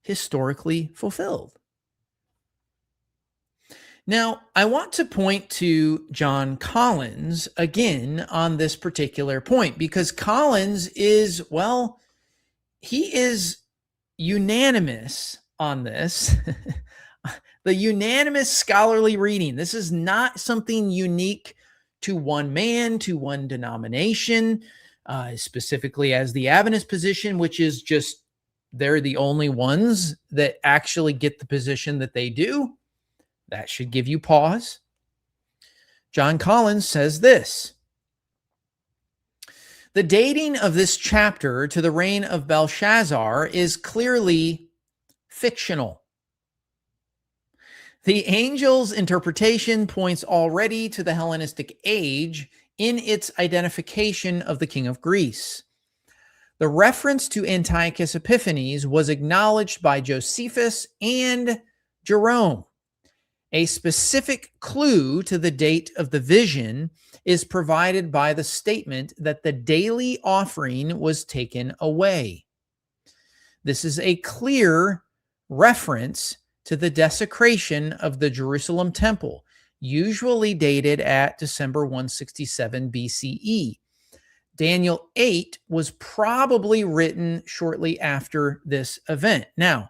historically fulfilled. Now, I want to point to John Collins again on this particular point, because Collins is, well, he is unanimous on this. The unanimous scholarly reading. This is not something unique to one man, to one denomination, specifically as the Adventist position, which is just they're the only ones that actually get the position that they do. That should give you pause. John Collins says this: the dating of this chapter to the reign of Belshazzar is clearly fictional. The angel's interpretation points already to the Hellenistic age in its identification of the king of Greece. The reference to Antiochus Epiphanes was acknowledged by Josephus and Jerome. A specific clue to the date of the vision is provided by the statement that the daily offering was taken away. This is a clear reference to the desecration of the Jerusalem temple, usually dated at December 167 BCE. Daniel 8 was probably written shortly after this event. Now,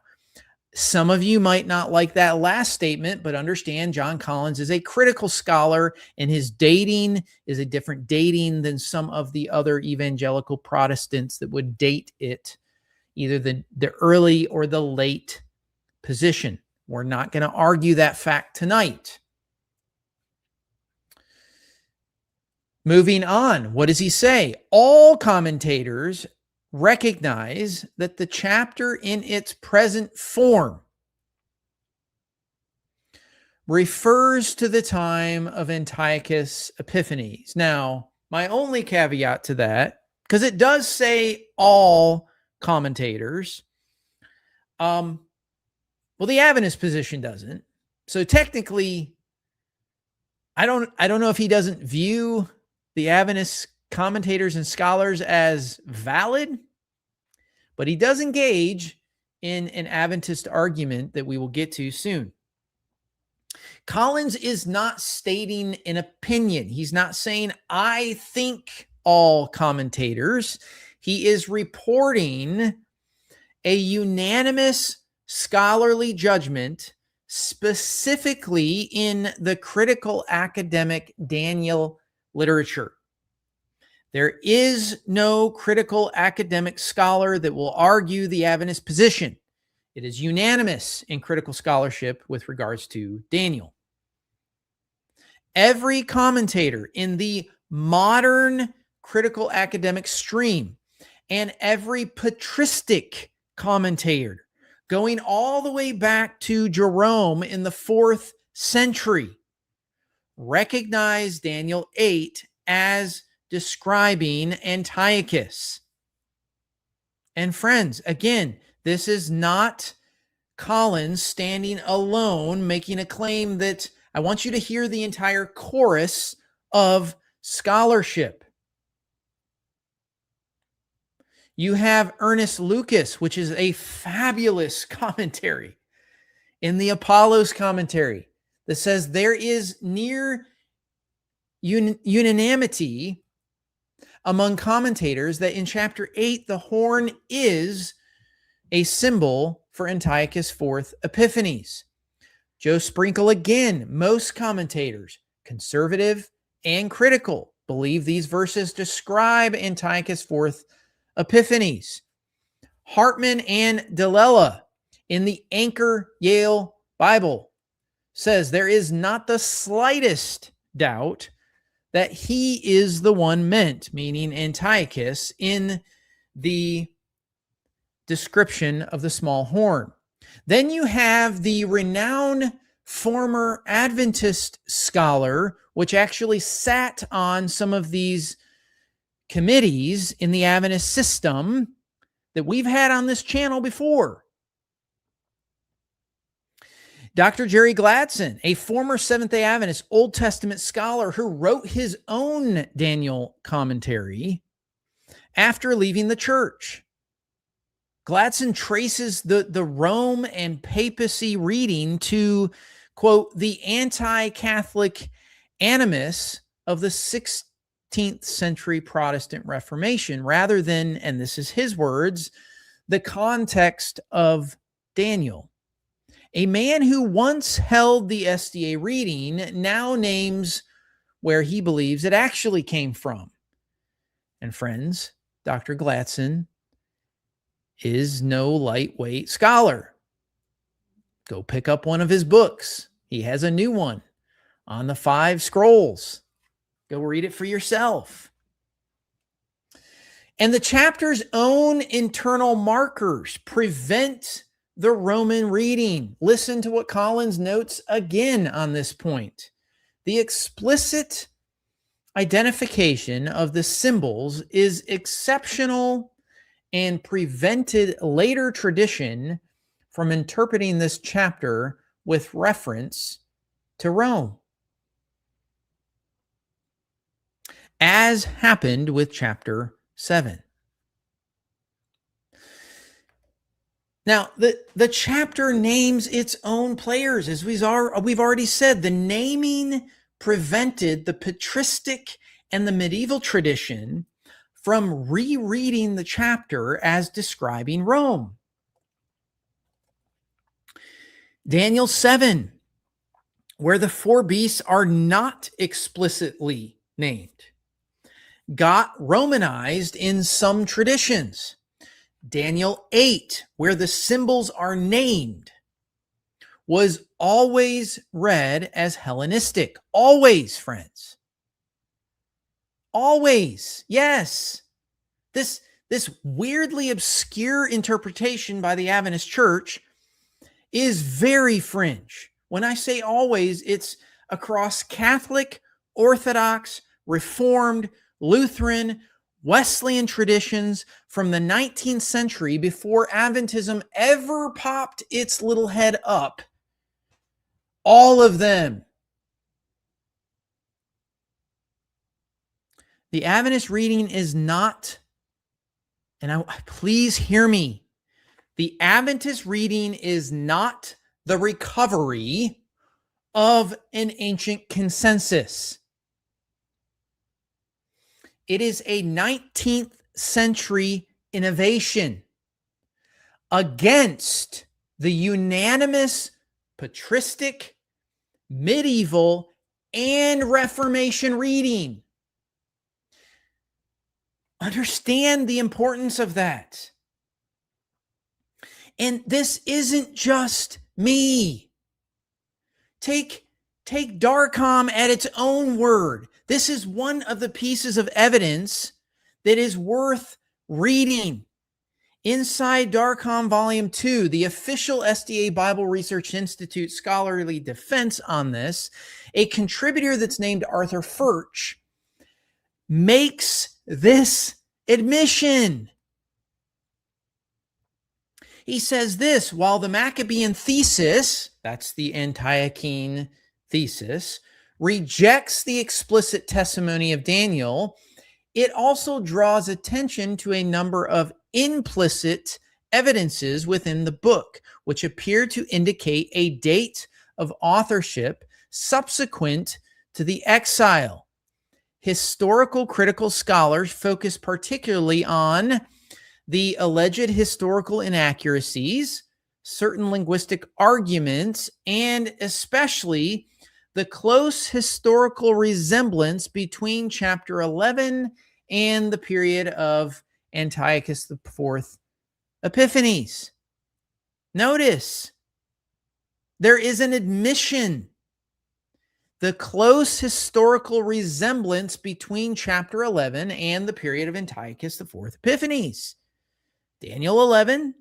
some of you might not like that last statement, but understand John Collins is a critical scholar, and his dating is a different dating than some of the other evangelical Protestants that would date it either the early or the late position. We're not going to argue that fact tonight. Moving on, what does he say? All commentators recognize that the chapter in its present form refers to the time of Antiochus Epiphanes. Now, my only caveat to that, because it does say all commentators, well, the Adventist position doesn't. So technically, I don't know if he doesn't view the Adventist commentators and scholars as valid, but he does engage in an Adventist argument that we will get to soon. Collins is not stating an opinion. He's not saying, I think all commentators. He is reporting a unanimous scholarly judgment, specifically in the critical academic Daniel literature. There is no critical academic scholar that will argue the Adventist position. It is unanimous in critical scholarship with regards to Daniel. Every commentator in the modern critical academic stream and every patristic commentator going all the way back to Jerome in the 4th century recognize Daniel 8 as describing Antiochus. And friends, again, this is not Collins standing alone making a claim that I want you to hear the entire chorus of scholarship. You have Ernest Lucas, which is a fabulous commentary in the Apollos commentary that says there is near unanimity among commentators that in chapter 8, the horn is a symbol for Antiochus IV Epiphanes. Joe Sprinkle again, most commentators, conservative and critical, believe these verses describe Antiochus IV Epiphanes. Hartman and Delela in the Anchor Yale Bible says there is not the slightest doubt that he is the one meant, meaning Antiochus, in the description of the small horn. Then you have the renowned former Adventist scholar, which actually sat on some of these committees in the Adventist system that we've had on this channel before. Dr. Jerry Gladson, a former Seventh-day Adventist Old Testament scholar who wrote his own Daniel commentary after leaving the church. Gladson traces the Rome and papacy reading to, quote, the anti-Catholic animus of the 16th century Protestant Reformation, rather than, and this is his words, the context of Daniel. A man who once held the SDA reading now names where he believes it actually came from. And friends, Dr. Gladson is no lightweight scholar. Go pick up one of his books. He has a new one on the 5 scrolls. Go read it for yourself. And the chapter's own internal markers prevent the Roman reading. Listen to what Collins notes again on this point. The explicit identification of the symbols is exceptional and prevented later tradition from interpreting this chapter with reference to Rome, as happened with chapter 7. Now, the chapter names its own players, as we've already said. The naming prevented the patristic and the medieval tradition from rereading the chapter as describing Rome. Daniel 7, where the 4 beasts are not explicitly named, got Romanized in some traditions. Daniel 8, where the symbols are named, was always read as Hellenistic. Always, friends. Always. Yes. This weirdly obscure interpretation by the Adventist Church is very fringe. When I say always, it's across Catholic, Orthodox, Reformed, Lutheran, Wesleyan traditions from the 19th century, before Adventism ever popped its little head up. All of them. The Adventist reading is not, and please hear me, the Adventist reading is not the recovery of an ancient consensus. It is a 19th century innovation against the unanimous patristic, medieval, and Reformation reading. Understand the importance of that. And this isn't just me. Take DARCOM at its own word. This is one of the pieces of evidence that is worth reading. Inside DARCOM Volume 2, the official SDA Bible Research Institute scholarly defense on this, a contributor that's named Arthur Furch makes this admission. He says this: while the Maccabean thesis, that's the Antiochene thesis, rejects the explicit testimony of Daniel, it also draws attention to a number of implicit evidences within the book, which appear to indicate a date of authorship subsequent to the exile. historical critical scholars focus particularly on the alleged historical inaccuracies, certain linguistic arguments, and especially the close historical resemblance between chapter 11 and the period of Antiochus IV Epiphanes. Notice, there is an admission. The close historical resemblance between chapter 11 and the period of Antiochus IV Epiphanes. Daniel 11,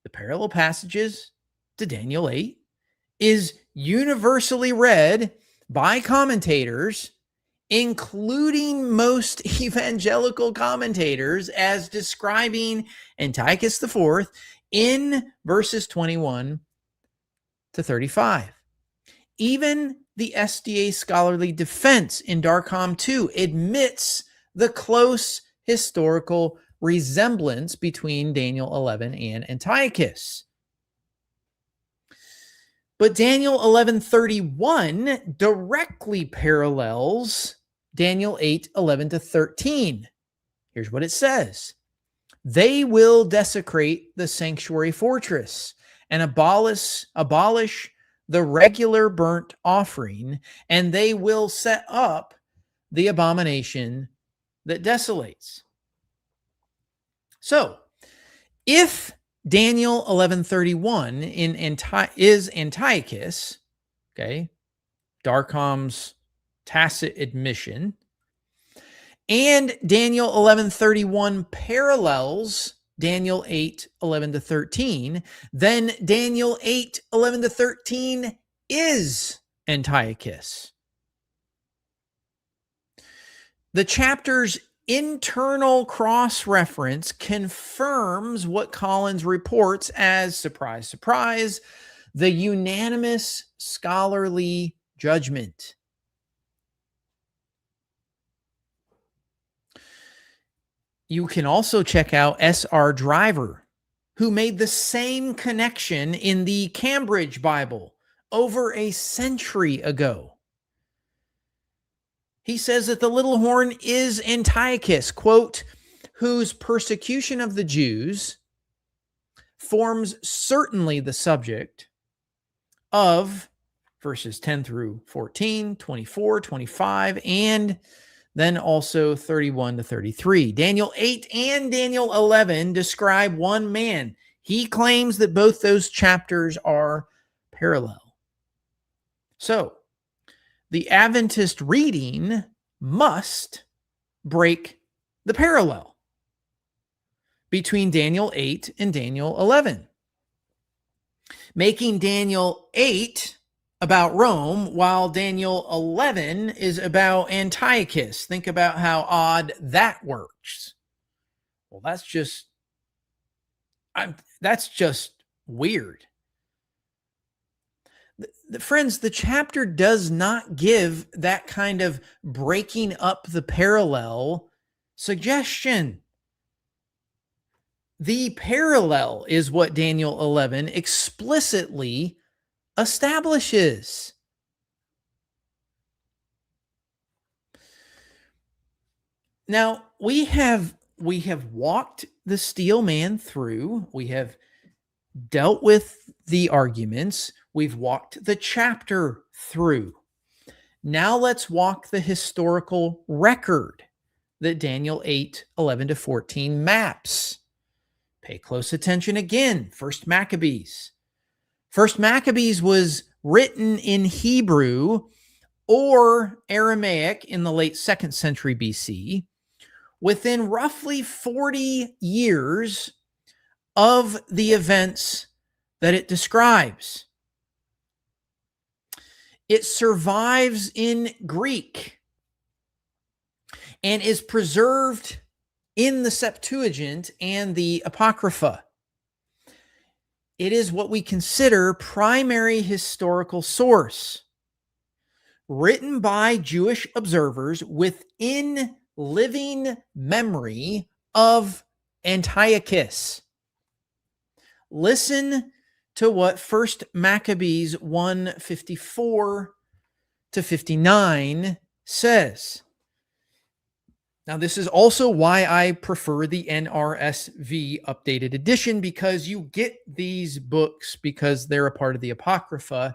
the parallel passages to Daniel 8, is universally read by commentators, including most evangelical commentators, as describing Antiochus IV in verses 21 to 35. Even the SDA scholarly defense in DARCOM 2 admits the close historical resemblance between Daniel 11 and Antiochus. But Daniel 11:31 directly parallels Daniel 8:11 to 13. Here's what it says. They will desecrate the sanctuary fortress and abolish the regular burnt offering, and they will set up the abomination that desolates. So, if Daniel 11:31 is Antiochus, okay, DARCOM's tacit admission, and Daniel 11:31 parallels Daniel 8:11 to 13, then Daniel 8:11 to 13 is Antiochus. The chapter's internal cross-reference confirms what Collins reports as, surprise, surprise, the unanimous scholarly judgment. You can also check out S.R. Driver, who made the same connection in the Cambridge Bible over a century ago. He says that the little horn is Antiochus, quote, whose persecution of the Jews forms certainly the subject of verses 10 through 14, 24, 25, and then also 31 to 33. Daniel 8 and Daniel 11 describe one man. He claims that both those chapters are parallel. So, the Adventist reading must break the parallel between Daniel 8 and Daniel 11, making Daniel 8 about Rome while Daniel 11 is about Antiochus. Think about how odd that works. Well, that's just weird. Friends, the chapter does not give that kind of breaking up the parallel suggestion. The parallel is what Daniel 11 explicitly establishes. Now, we have walked the steelman through. We have dealt with the arguments. We've walked the chapter through. Now let's walk the historical record that Daniel 8:11 to 14 maps. Pay close attention again. First Maccabees. First Maccabees was written in Hebrew or Aramaic in the late 2nd century BC, within roughly 40 years of the events that it describes. It survives in Greek and is preserved in the Septuagint and the Apocrypha. It is what we consider primary historical source, written by Jewish observers within living memory of Antiochus. Listen to what 1 Maccabees 1:54 to 59 says. Now, this is also why I prefer the NRSV updated edition, because you get these books because they're a part of the Apocrypha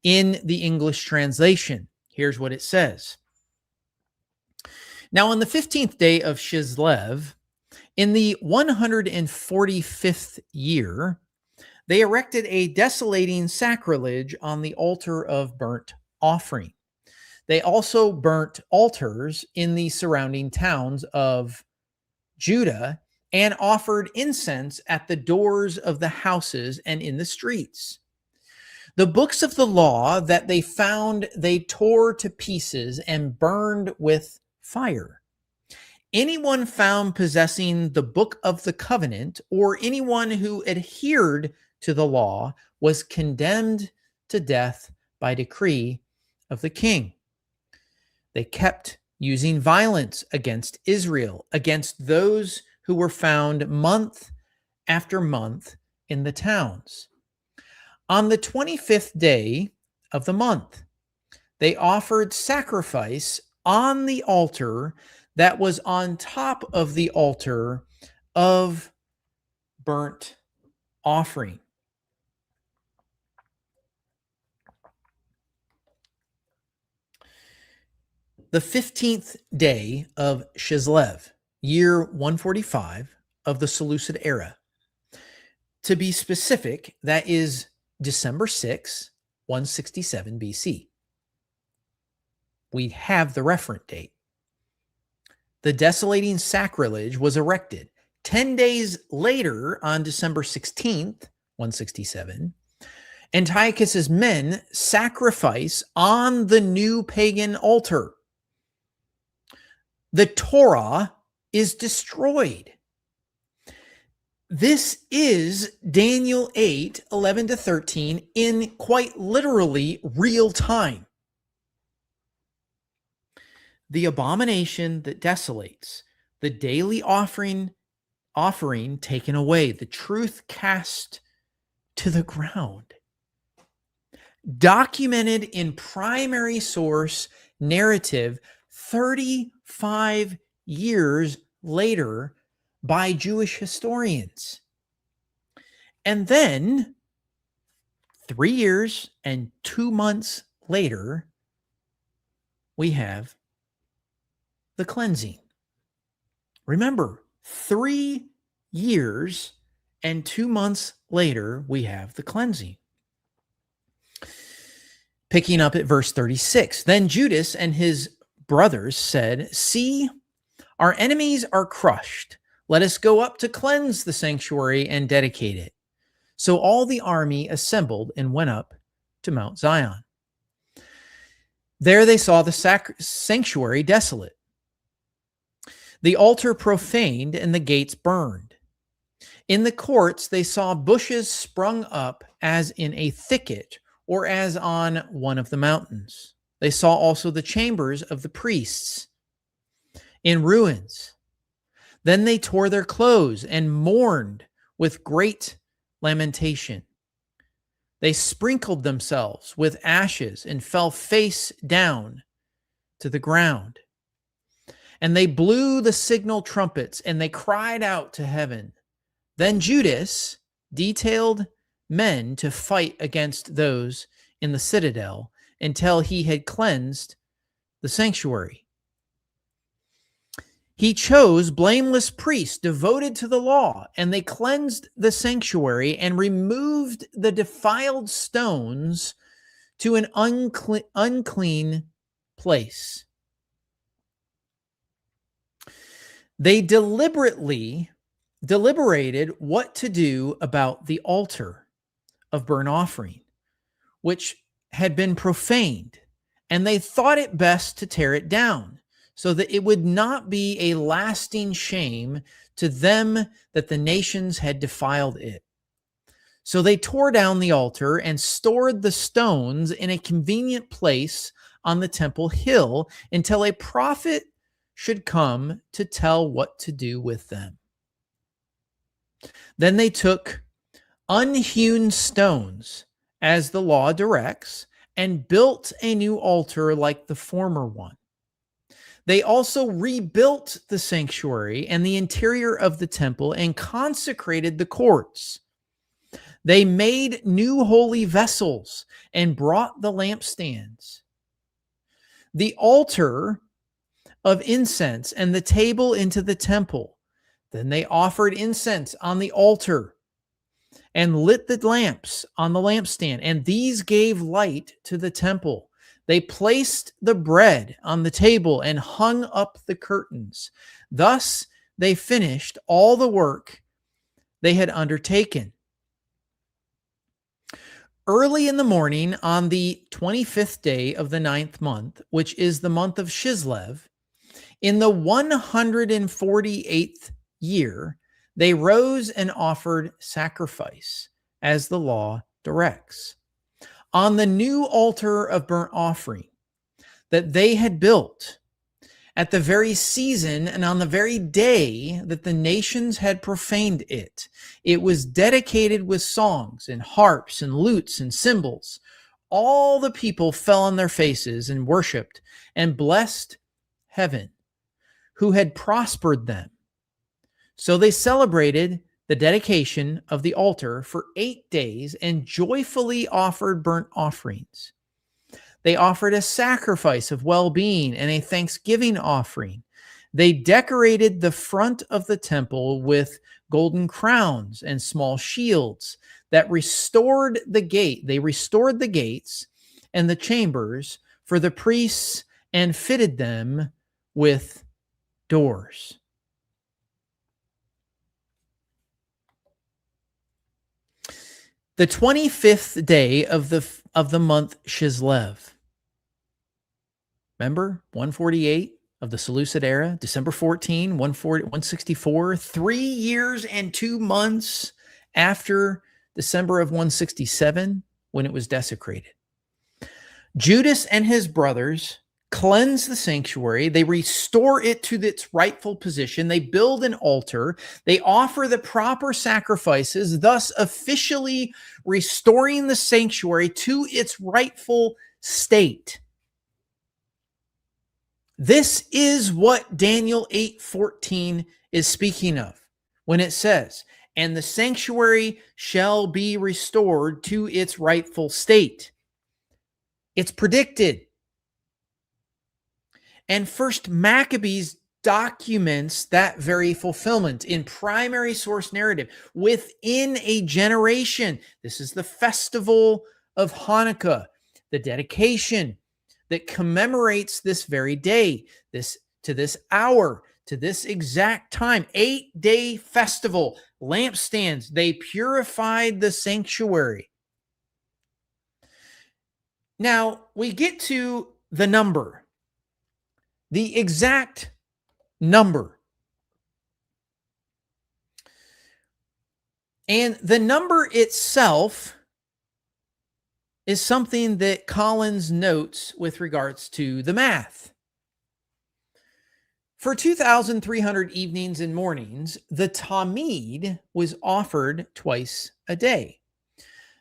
in the English translation. Here's what it says. Now, on the 15th day of Chislev, in the 145th year, they erected a desolating sacrilege on the altar of burnt offering. They also burnt altars in the surrounding towns of Judah and offered incense at the doors of the houses and in the streets. The books of the law that they found, they tore to pieces and burned with fire. Anyone found possessing the book of the covenant, or anyone who adhered to the law, was condemned to death by decree of the king. They kept using violence against Israel, against those who were found month after month in the towns. On the 25th day of the month, they offered sacrifice on the altar that was on top of the altar of burnt offering. The 15th day of Chislev, year 145 of the Seleucid era. To be specific, that is December 6, 167 BC. We have the referent date. The desolating sacrilege was erected. 10 days later, on December 16th, 167, Antiochus's men sacrifice on the new pagan altar. The Torah is destroyed. This is Daniel 8, 11 to 13 in quite literally real time. The abomination that desolates, the daily offering taken away, the truth cast to the ground. Documented in primary source narrative 35 years later by Jewish historians. And then 3 years and 2 months later, we have the cleansing. Remember, 3 years and 2 months later, we have the cleansing. Picking up at verse 36, then Judas and his brothers said, "See, our enemies are crushed. Let us go up to cleanse the sanctuary and dedicate it." So all the army assembled and went up to Mount Zion. There they saw the sanctuary desolate, the altar profaned, and the gates burned. In the courts they saw bushes sprung up as in a thicket, or as on one of the mountains. They saw also the chambers of the priests in ruins. Then they tore their clothes and mourned with great lamentation. They sprinkled themselves with ashes and fell face down to the ground. And they blew the signal trumpets and they cried out to heaven. Then Judas detailed men to fight against those in the citadel until he had cleansed the sanctuary. He chose blameless priests devoted to the law, and they cleansed the sanctuary and removed the defiled stones to an unclean place. They deliberated what to do about the altar of burnt offering, which had been profaned, and they thought it best to tear it down, so that it would not be a lasting shame to them that the nations had defiled it. So they tore down the altar and stored the stones in a convenient place on the temple hill until a prophet should come to tell what to do with them. Then they took unhewn stones, as the law directs, and built a new altar like the former one. They also rebuilt the sanctuary and the interior of the temple and consecrated the courts. They made new holy vessels and brought the lampstands, the altar of incense, and the table into the temple. Then they offered incense on the altar and lit the lamps on the lampstand, and these gave light to the temple. They placed the bread on the table and hung up the curtains. Thus they finished all the work they had undertaken. Early in the morning on the 25th day of the 9th month, which is the month of Chislev, in the 148th year, they rose and offered sacrifice, as the law directs, on the new altar of burnt offering that they had built at the very season and on the very day that the nations had profaned it. It was dedicated with songs and harps and lutes and cymbals. All the people fell on their faces and worshiped and blessed heaven, who had prospered them. So they celebrated the dedication of the altar for 8 days and joyfully offered burnt offerings. They offered a sacrifice of well-being and a thanksgiving offering. They decorated the front of the temple with golden crowns and small shields that restored the gate. They restored the gates and the chambers for the priests and fitted them with doors. The 25th day of the month Chislev. Remember, 148 of the Seleucid era, December 14, 164, 3 years and 2 months after December of 167, when it was desecrated. Judas and his brothers cleanse the sanctuary. They restore it to its rightful position. They build an altar. They offer the proper sacrifices, thus officially restoring the sanctuary to its rightful state. This is what Daniel 8:14 is speaking of when it says, "And the sanctuary shall be restored to its rightful state." It's predicted. And First Maccabees documents that very fulfillment in primary source narrative within a generation. This is the festival of Hanukkah, the dedication that commemorates this very day, this hour, to this exact time. 8-day festival, lampstands, they purified the sanctuary. Now we get to the number. The exact number. And the number itself is something that Collins notes with regards to the math. For 2,300 evenings and mornings, the Tamid was offered twice a day.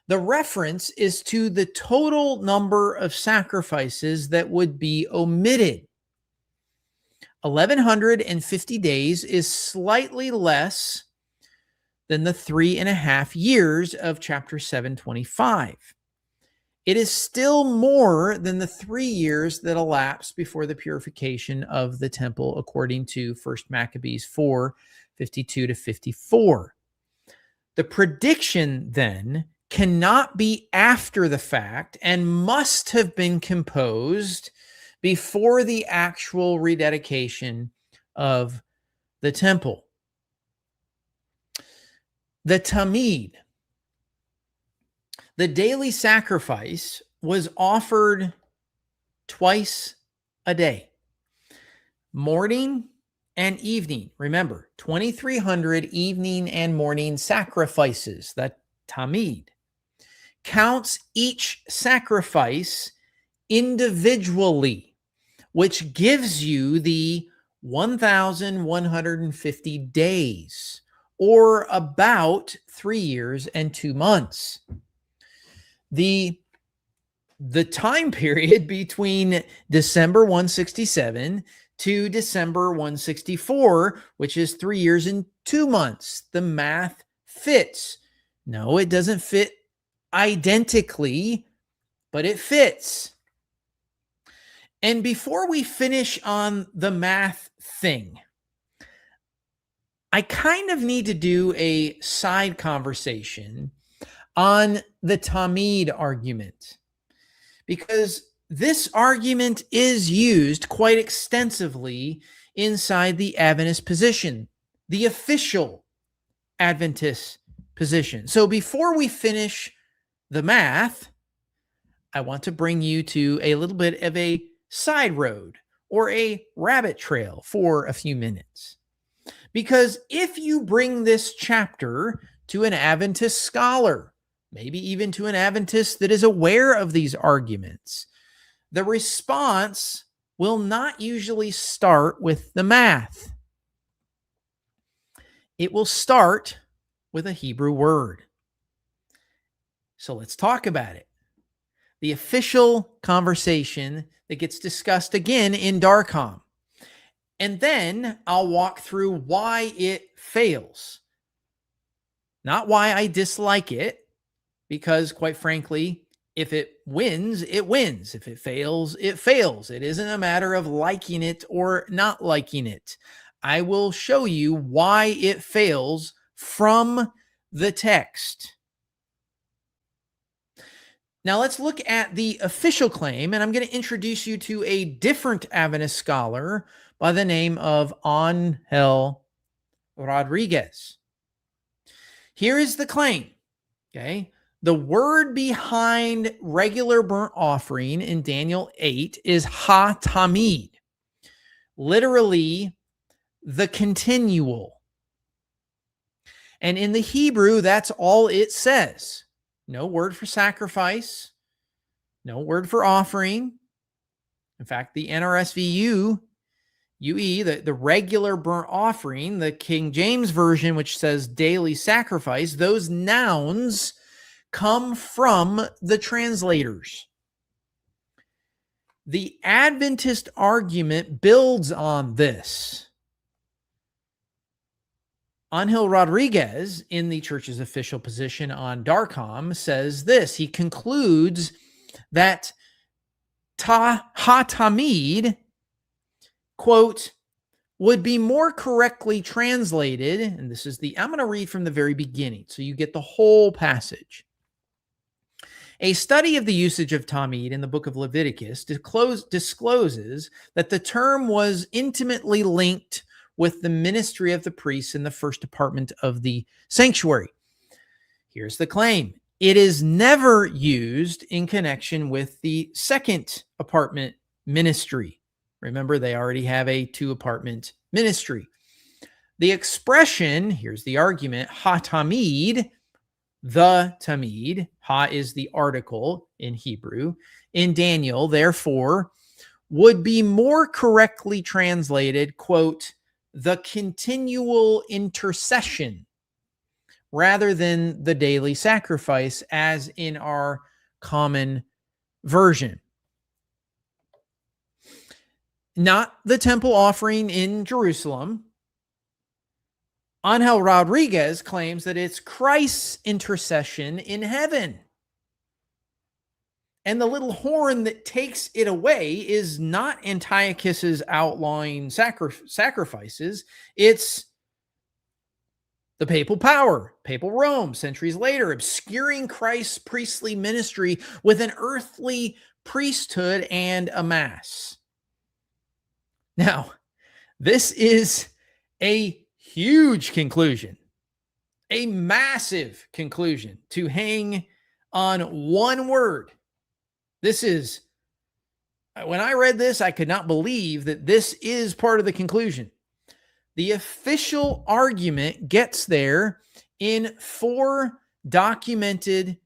The reference is to the total number of sacrifices that would be omitted. 1,150 days is slightly less than the 3.5 years of chapter 725. It is still more than the 3 years that elapsed before the purification of the temple, according to 1 Maccabees 4:52-54. The prediction then cannot be after the fact and must have been composed before the actual rededication of the temple. The Tamid, the daily sacrifice, was offered twice a day, morning and evening. Remember, 2,300 evening and morning sacrifices. That Tamid counts each sacrifice individually, which gives you the 1,150 days, or about 3 years and 2 months. The the time period between December 167 to December 164, which is 3 years and 2 months. The math fits. No, it doesn't fit identically, but it fits. And before we finish on the math thing, I kind of need to do a side conversation on the Tamid argument, because this argument is used quite extensively inside the Adventist position, the official Adventist position. So before we finish the math, I want to bring you to a little bit of a side road or a rabbit trail for a few minutes. Because if you bring this chapter to an Adventist scholar, maybe even to an Adventist that is aware of these arguments, the response will not usually start with the math. It will start with a Hebrew word. So let's talk about it. The official conversation that gets discussed again in DARCOM. And then I'll walk through why it fails. Not why I dislike it, because quite frankly, if it wins, it wins. If it fails, it fails. It isn't a matter of liking it or not liking it. I will show you why it fails from the text. Now let's look at the official claim, and I'm going to introduce you to a different Adventist scholar by the name of Angel Rodriguez. Here is the claim, okay? The word behind regular burnt offering in Daniel 8 is ha-tamid, literally the continual. And in the Hebrew, that's all it says. No word for sacrifice, no word for offering. In fact, the NRSV UE, the regular burnt offering, the King James Version, which says daily sacrifice, those nouns come from the translators. The Adventist argument builds on this. Angel Rodriguez, in the church's official position on DARCOM, says this. He concludes that ha-tamid, quote, would be more correctly translated, and this is I'm going to read from the very beginning so you get the whole passage. A study of the usage of Tamid in the book of Leviticus discloses that the term was intimately linked with the ministry of the priests in the first department of the sanctuary. Here's the claim. It is never used in connection with the second apartment ministry. Remember, they already have a 2-apartment ministry. The expression, here's the argument, ha-tamid, the tamid, ha is the article in Hebrew, in Daniel, therefore, would be more correctly translated, quote, the continual intercession, rather than the daily sacrifice, as in our common version. Not the temple offering in Jerusalem. Angel Rodriguez claims that it's Christ's intercession in heaven. And the little horn that takes it away is not Antiochus's outlawing sacrifices. It's the papal power, papal Rome, centuries later, obscuring Christ's priestly ministry with an earthly priesthood and a mass. Now, this is a huge conclusion, a massive conclusion to hang on one word. This is, when I read this, I could not believe that this is part of the conclusion. The official argument gets there in 4 documented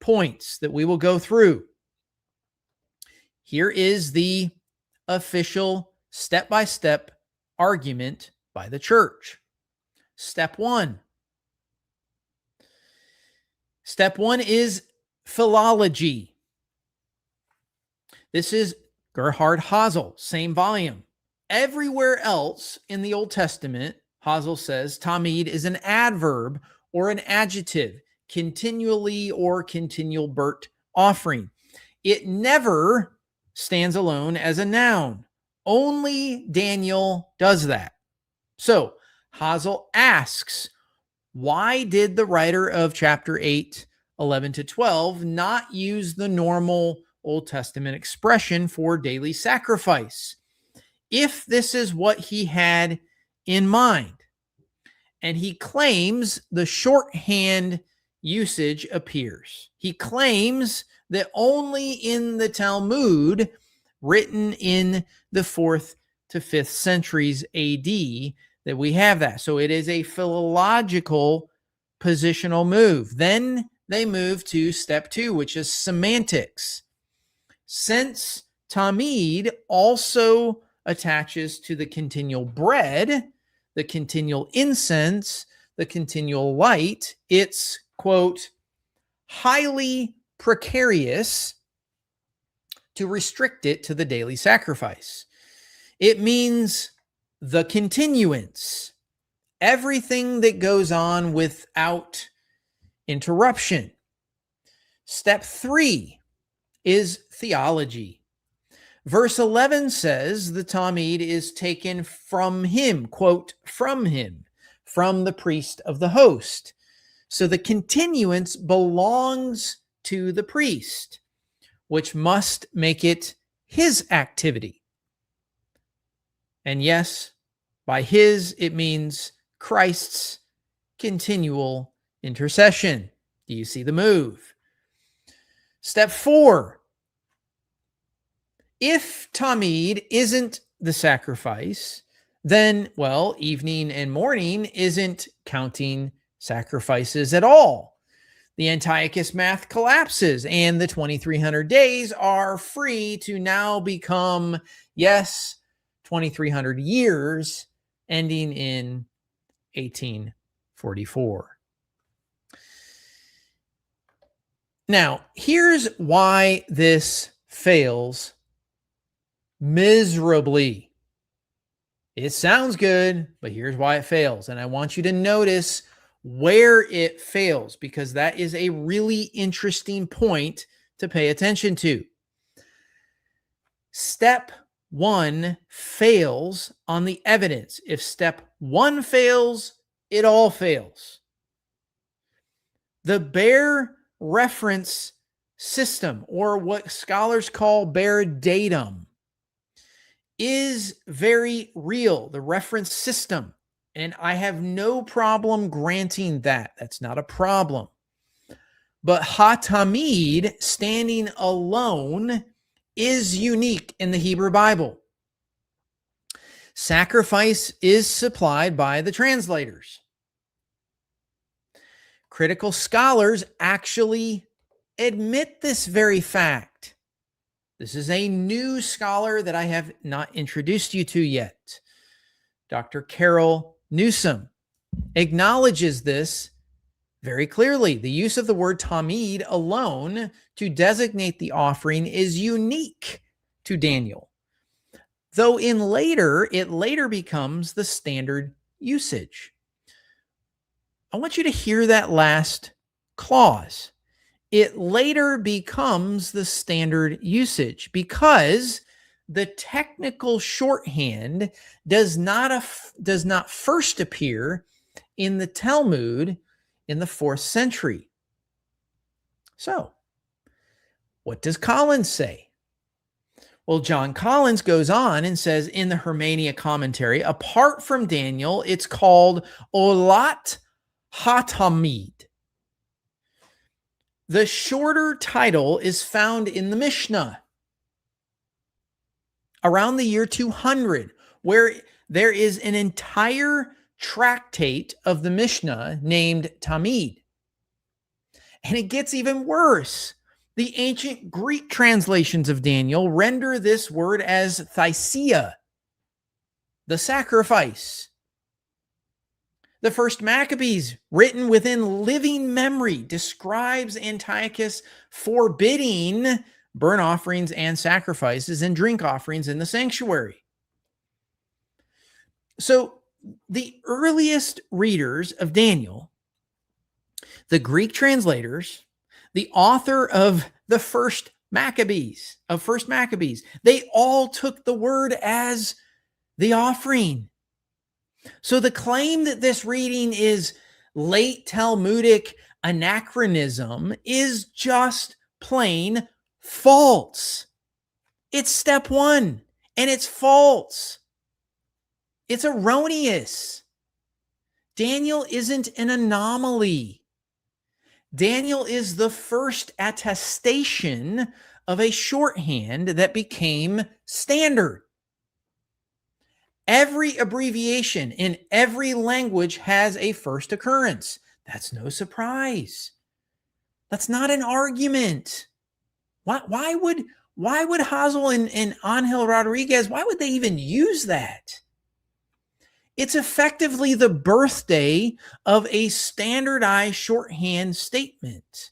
points that we will go through. Here is the official step-by-step argument by the church. Step 1. Step 1 is philology. This is Gerhard Hasel, same volume. Everywhere else in the Old Testament, Hasel says Tamid is an adverb or an adjective, continually or continual burnt offering. It never stands alone as a noun. Only Daniel does that. So Hasel asks, why did the writer of chapter 8, 11 to 12 not use the normal Old Testament expression for daily sacrifice, if this is what he had in mind? And he claims the shorthand usage appears. He claims that only in the Talmud, written in the 4th to 5th centuries AD, that we have that. So it is a philological positional move. Then they move to step 2, which is semantics. Since Tamid also attaches to the continual bread, the continual incense, the continual light, it's, quote, highly precarious to restrict it to the daily sacrifice. It means the continuance, everything that goes on without interruption. Step 3 is theology. Verse 11 says the Tamid is taken from him, quote, from him, from the priest of the host. So the continuance belongs to the priest, which must make it his activity. And yes, by his, it means Christ's continual intercession. Do you see the move? Step 4. If Tamid isn't the sacrifice, then, well, evening and morning isn't counting sacrifices at all. The Antiochus math collapses, and the 2300 days are free to now become, yes, 2300 years, ending in 1844. Now, here's why this fails miserably. It sounds good, but here's why it fails. And I want you to notice where it fails, because that is a really interesting point to pay attention to. Step 1 fails on the evidence. If step 1 fails, it all fails. The bare reference system, or what scholars call bare datum, is very real, the reference system. And I have no problem granting that. That's not a problem. But ha-tamid, standing alone, is unique in the Hebrew Bible. Sacrifice is supplied by the translators. Critical scholars actually admit this very fact. This is a new scholar that I have not introduced you to yet. Dr. Carol Newsom acknowledges this very clearly. The use of the word Tamid alone to designate the offering is unique to Daniel, though it later becomes the standard usage. I want you to hear that last clause. It later becomes the standard usage because the technical shorthand does not first appear in the Talmud in the 4th century. So, what does Collins say? Well, John Collins goes on and says in the Hermeneia commentary, apart from Daniel, it's called Olat HaTamid. The shorter title is found in the Mishnah around the year 200, where there is an entire tractate of the Mishnah named Tamid. And it gets even worse. The ancient Greek translations of Daniel render this word as thysia, the sacrifice. The first Maccabees, written within living memory, describes Antiochus forbidding burnt offerings and sacrifices, and drink offerings in the sanctuary. So the earliest readers of Daniel, the Greek translators, the author of the first Maccabees, they all took the word as the offering. So the claim that this reading is late Talmudic anachronism is just plain false. It's step one, and it's false. It's erroneous. Daniel isn't an anomaly. Daniel is the first attestation of a shorthand that became standard. Every abbreviation in every language has a first occurrence. That's no surprise. That's not an argument. Why would Hasel and Angel Rodriguez, why would they even use that? It's effectively the birthday of a standardized shorthand statement.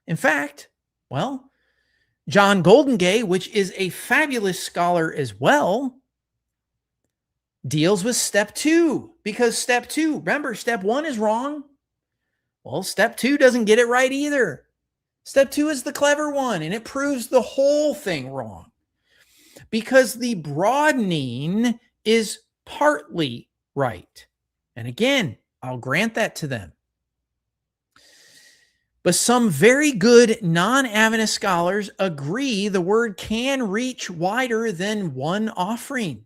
In fact, John Goldengay, which is a fabulous scholar as well, deals with step two, because step two, remember, step one is wrong. Well, step two doesn't get it right either. Step two is the clever one, and it proves the whole thing wrong, because the broadening is partly right. And again, I'll grant that to them. But some very good non-Adventist scholars agree the word can reach wider than one offering.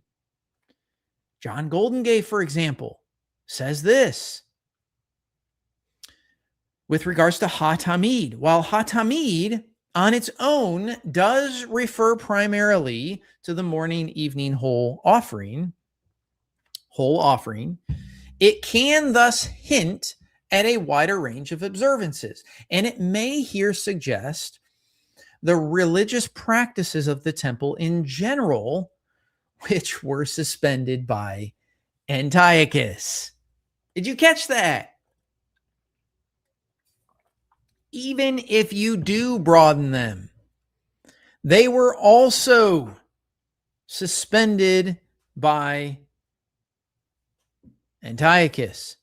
John Goldengay, for example, says this with regards to Tamid. While Tamid on its own does refer primarily to the morning, evening whole offering, it can thus hint at a wider range of observances. And it may here suggest the religious practices of the temple in general, which were suspended by Antiochus. Did you catch that? Even if you do broaden them, they were also suspended by Antiochus.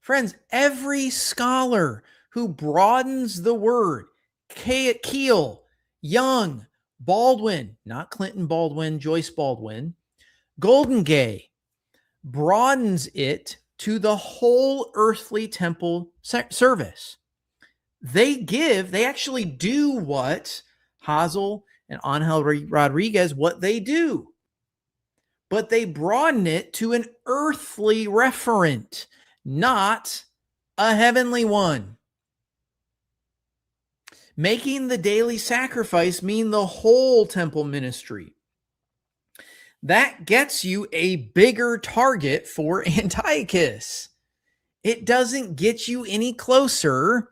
Friends, every scholar who broadens the word, Keel, Young, Baldwin, not Clinton Baldwin, Joyce Baldwin, Goldengay, broadens it to the whole earthly temple service. They actually do what Hasel and Angel Rodriguez, what they do. But they broaden it to an earthly referent, not a heavenly one. Making the daily sacrifice mean the whole temple ministry. That gets you a bigger target for Antiochus. It doesn't get you any closer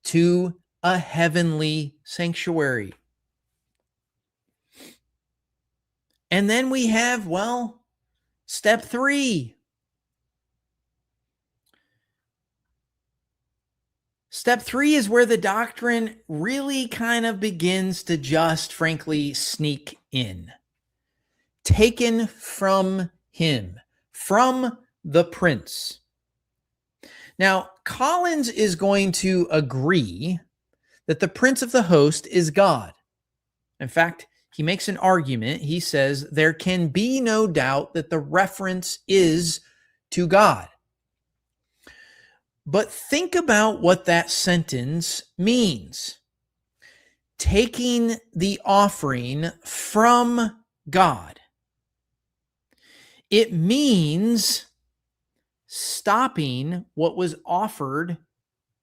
to a heavenly sanctuary. And then we have, step three. Step three is where the doctrine really kind of begins to just, frankly, sneak in. Taken from him, from the prince. Now, Collins is going to agree that the prince of the host is God. In fact, he makes an argument. He says there can be no doubt that the reference is to God. But think about what that sentence means. Taking the offering from God. It means stopping what was offered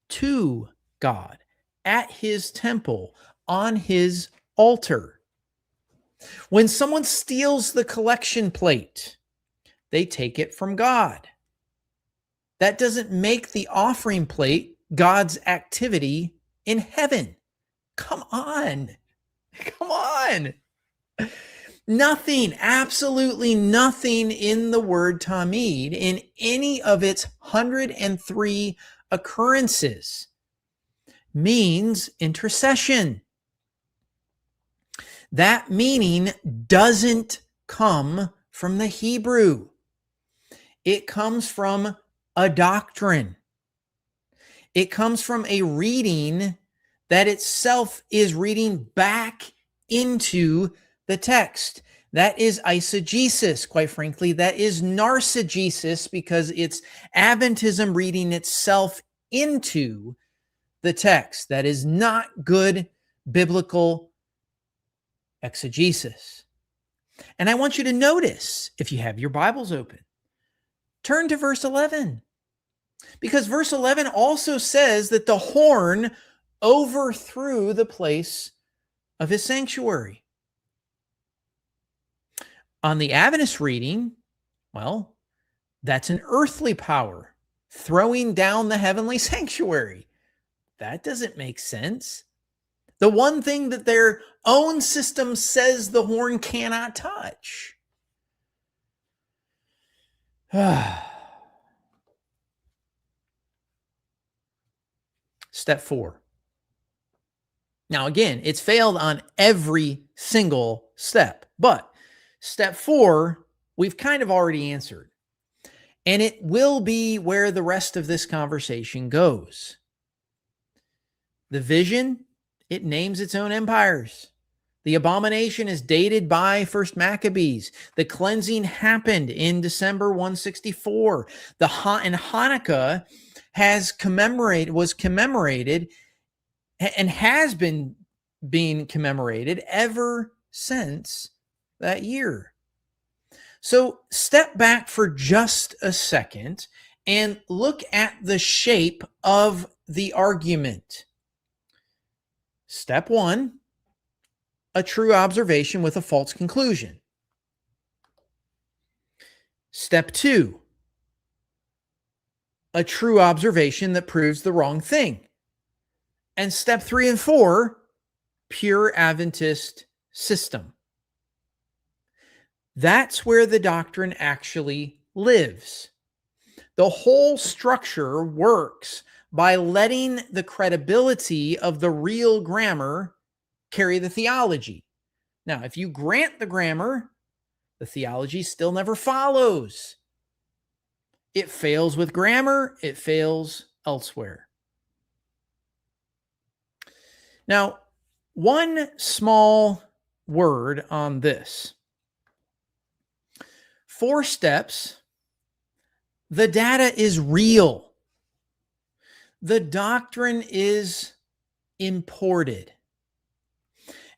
to God at his temple, on his altar. When someone steals the collection plate, they take it from God. That doesn't make the offering plate God's activity in heaven. Come on. Nothing, absolutely nothing in the word Tamid, in any of its 103 occurrences, means intercession. That meaning doesn't come from the Hebrew. It comes from a doctrine. It comes from a reading that itself is reading back into the text. That is eisegesis, quite frankly. That is narcegesis, because it's Adventism reading itself into the text. That is not good biblical exegesis. And I want you to notice, if you have your Bibles open, turn to verse 11. Because verse 11 also says that the horn overthrew the place of his sanctuary. On the Adventist reading, well, that's an earthly power throwing down the heavenly sanctuary. That doesn't make sense. The one thing that their own system says the horn cannot touch. Step 4. Now, again, it's failed on every single step, but step 4, we've kind of already answered. And it will be where the rest of this conversation goes. The vision, it names its own empires. The abomination is dated by 1st Maccabees. The cleansing happened in December 164. And Hanukkah was commemorated and has been being commemorated ever since that year. So step back for just a second and look at the shape of the argument. Step 1, a true observation with a false conclusion. Step 2, a true observation that proves the wrong thing. And step 3 and 4, pure Adventist system. That's where the doctrine actually lives. The whole structure works by letting the credibility of the real grammar carry the theology. Now, if you grant the grammar, the theology still never follows. It fails with grammar, it fails elsewhere. Now, one small word on this. 4 steps. The data is real. The doctrine is imported.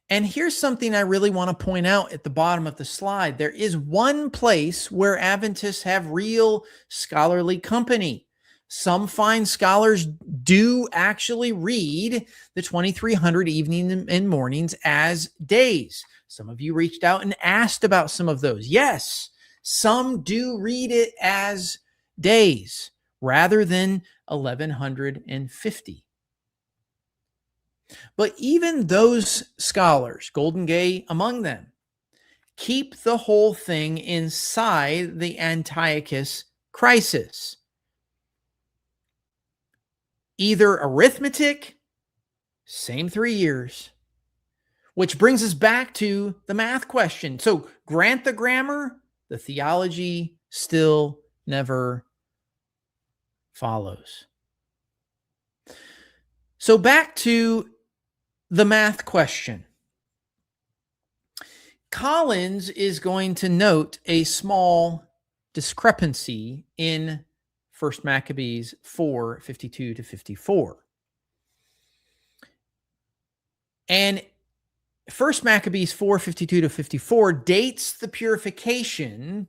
And here's something I really want to point out at the bottom of the slide. There is one place where Adventists have real scholarly company. Some fine scholars do actually read the 2300 evenings and mornings as days. Some of you reached out and asked about some of those. Yes, some do read it as days rather than 1150. But even those scholars, Golden Gay among them, keep the whole thing inside the Antiochus crisis. Either arithmetic, same 3 years, which brings us back to the math question. So grant the grammar, the theology still never follows. So back to the math question. Collins is going to note a small discrepancy in 1st Maccabees 4:52 to 54. And 1st Maccabees 4:52 to 54 dates the purification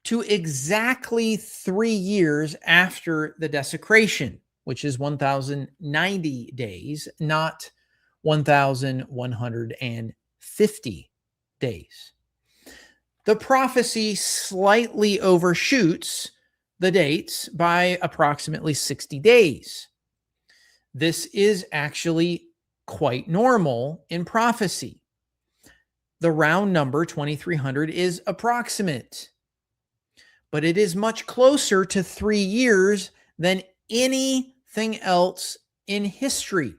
to exactly 3 years after the desecration, which is 1,090 days, not 1,150 days. The prophecy slightly overshoots the dates by approximately 60 days. This is actually quite normal in prophecy. The round number 2300 is approximate, but it is much closer to 3 years than anything else in history.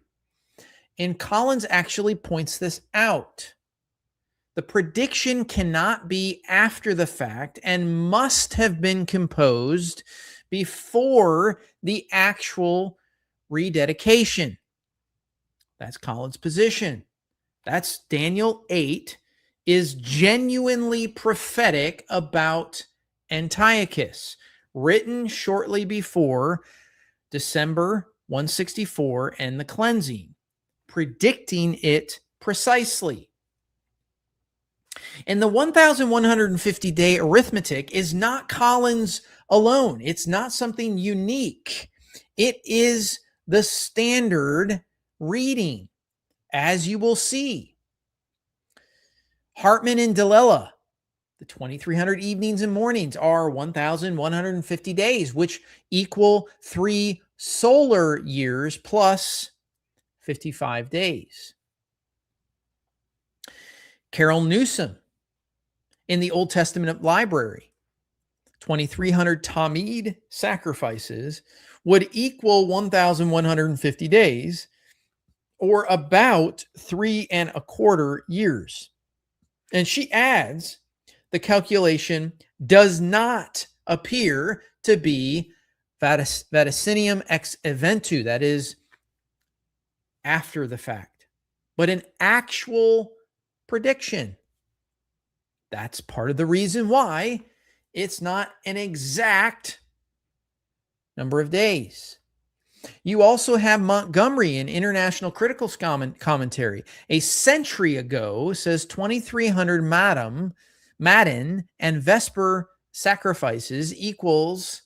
And Collins actually points this out. The prediction cannot be after the fact and must have been composed before the actual rededication. That's Collin's position. That's Daniel 8 is genuinely prophetic about Antiochus, written shortly before December 164 and the cleansing, predicting it precisely. And the 1,150-day arithmetic is not Collin's alone. It's not something unique. It is the standard reading, as you will see. Hartman and Delilah, the 2,300 evenings and mornings are 1,150 days, which equal 3 solar years plus 55 days. Carol Newsom in the Old Testament library, 2,300 Tamid sacrifices would equal 1,150 days, or about 3¼ years. And she adds, the calculation does not appear to be vaticinium ex eventu, that is, after the fact, but an actual prediction. That's part of the reason why it's not an exact number of days. You also have Montgomery in International Critical Commentary. A century ago, says 2,300 Matin and Vesper sacrifices equals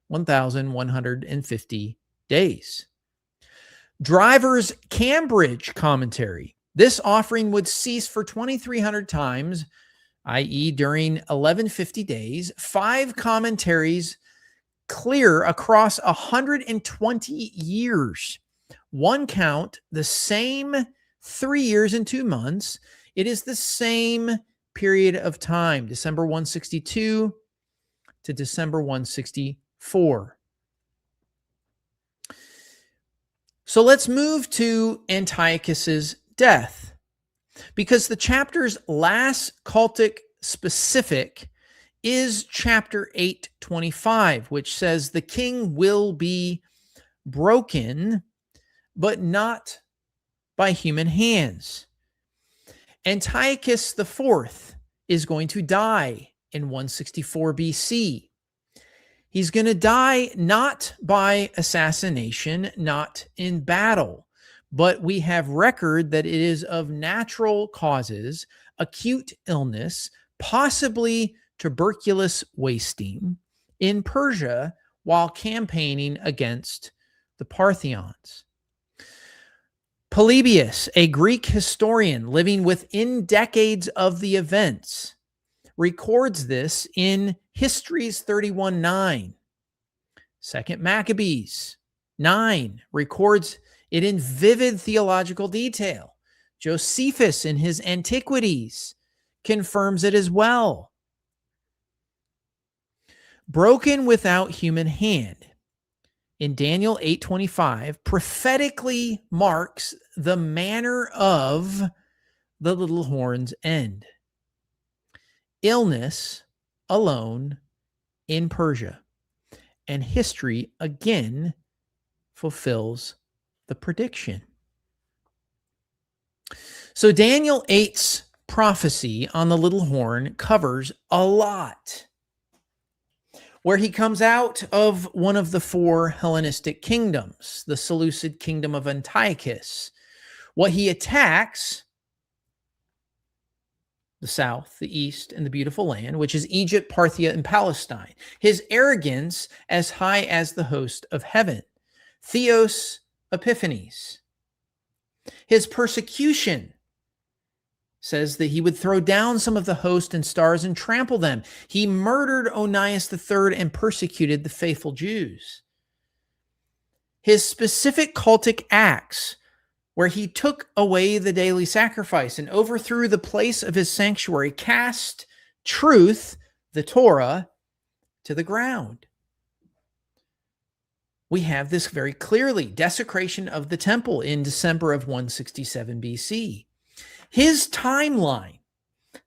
1,150 days. Driver's Cambridge Commentary. This offering would cease for 2,300 times, i.e. during 1,150 days. 5 commentaries clear across 120 years. One count, the same 3 years and 2 months. It is the same period of time, December 162 to December 164. So let's move to Antiochus's death, because the chapter's last cultic specific is chapter 8:25, which says the king will be broken, but not by human hands. Antiochus IV is going to die in 164 BC. He's going to die not by assassination, not in battle, but we have record that it is of natural causes, acute illness, possibly tuberculous wasting in Persia while campaigning against the Parthians. Polybius, a Greek historian living within decades of the events, records this in Histories 31:9. 2 Maccabees 9 records it in vivid theological detail. Josephus in his Antiquities confirms it as well. Broken without human hand in Daniel 8:25 prophetically marks the manner of the little horn's end. Illness alone in Persia. And history again fulfills the prediction. So Daniel 8's prophecy on the little horn covers a lot. Where he comes out of one of the 4 Hellenistic kingdoms, the Seleucid kingdom of Antiochus. What he attacks, the south, the east, and the beautiful land, which is Egypt, Parthia, and Palestine. His arrogance as high as the host of heaven, Theos Epiphanes. His persecution says that he would throw down some of the host and stars and trample them. He murdered Onias III and persecuted the faithful Jews. His specific cultic acts, where he took away the daily sacrifice and overthrew the place of his sanctuary, cast truth, the Torah, to the ground. We have this very clearly. Desecration of the temple in December of 167 BC. His timeline,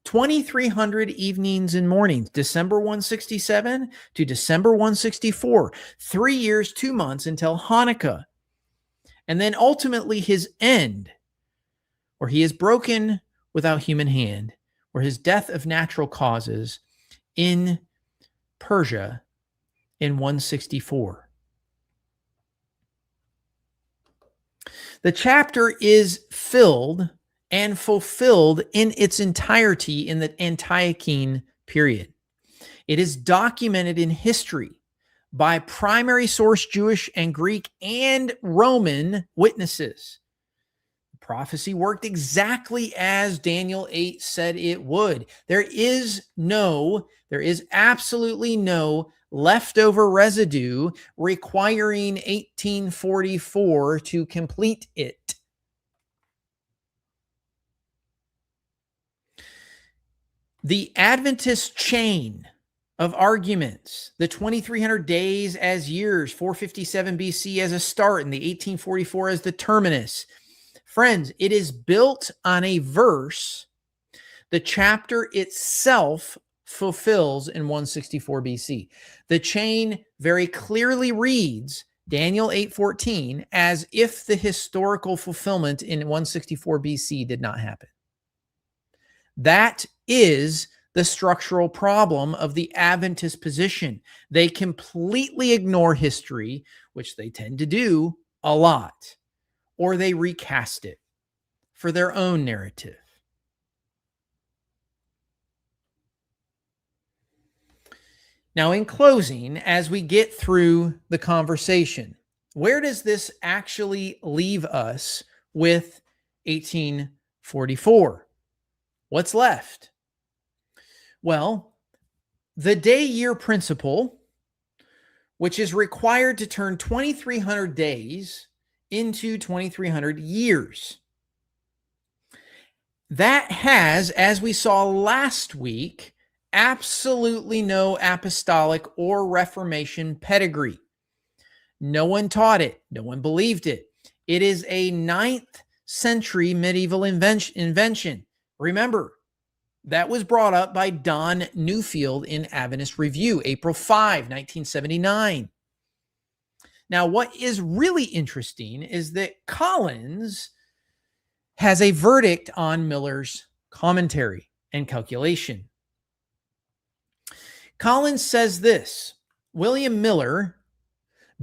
2300 evenings and mornings, December 167 to December 164, 3 years, 2 months until Hanukkah. And then ultimately his end, where he is broken without human hand, where his death of natural causes in Persia in 164. The chapter is filled and fulfilled in its entirety in the Antiochene period. It is documented in history by primary source Jewish and Greek and Roman witnesses. The prophecy worked exactly as Daniel 8 said it would. There is absolutely no leftover residue requiring 1844 to complete it. The Adventist chain of arguments, the 2300 days as years, 457 BC as a start, and the 1844 as the terminus. Friends, it is built on a verse the chapter itself fulfills in 164 BC. The chain very clearly reads Daniel 8:14 as if the historical fulfillment in 164 BC did not happen. That is the structural problem of the Adventist position. They completely ignore history, which they tend to do a lot, or they recast it for their own narrative. Now, in closing, as we get through the conversation, where does this actually leave us with 1844? What's left? Well, the day-year principle, which is required to turn 2,300 days into 2,300 years. That has, as we saw last week, absolutely no apostolic or Reformation pedigree. No one taught it. No one believed it. It is a 9th century medieval invention. Remember, that was brought up by Don Newfield in Adventist Review, April 5, 1979. Now, what is really interesting is that Collins has a verdict on Miller's commentary and calculation. Collins says this: William Miller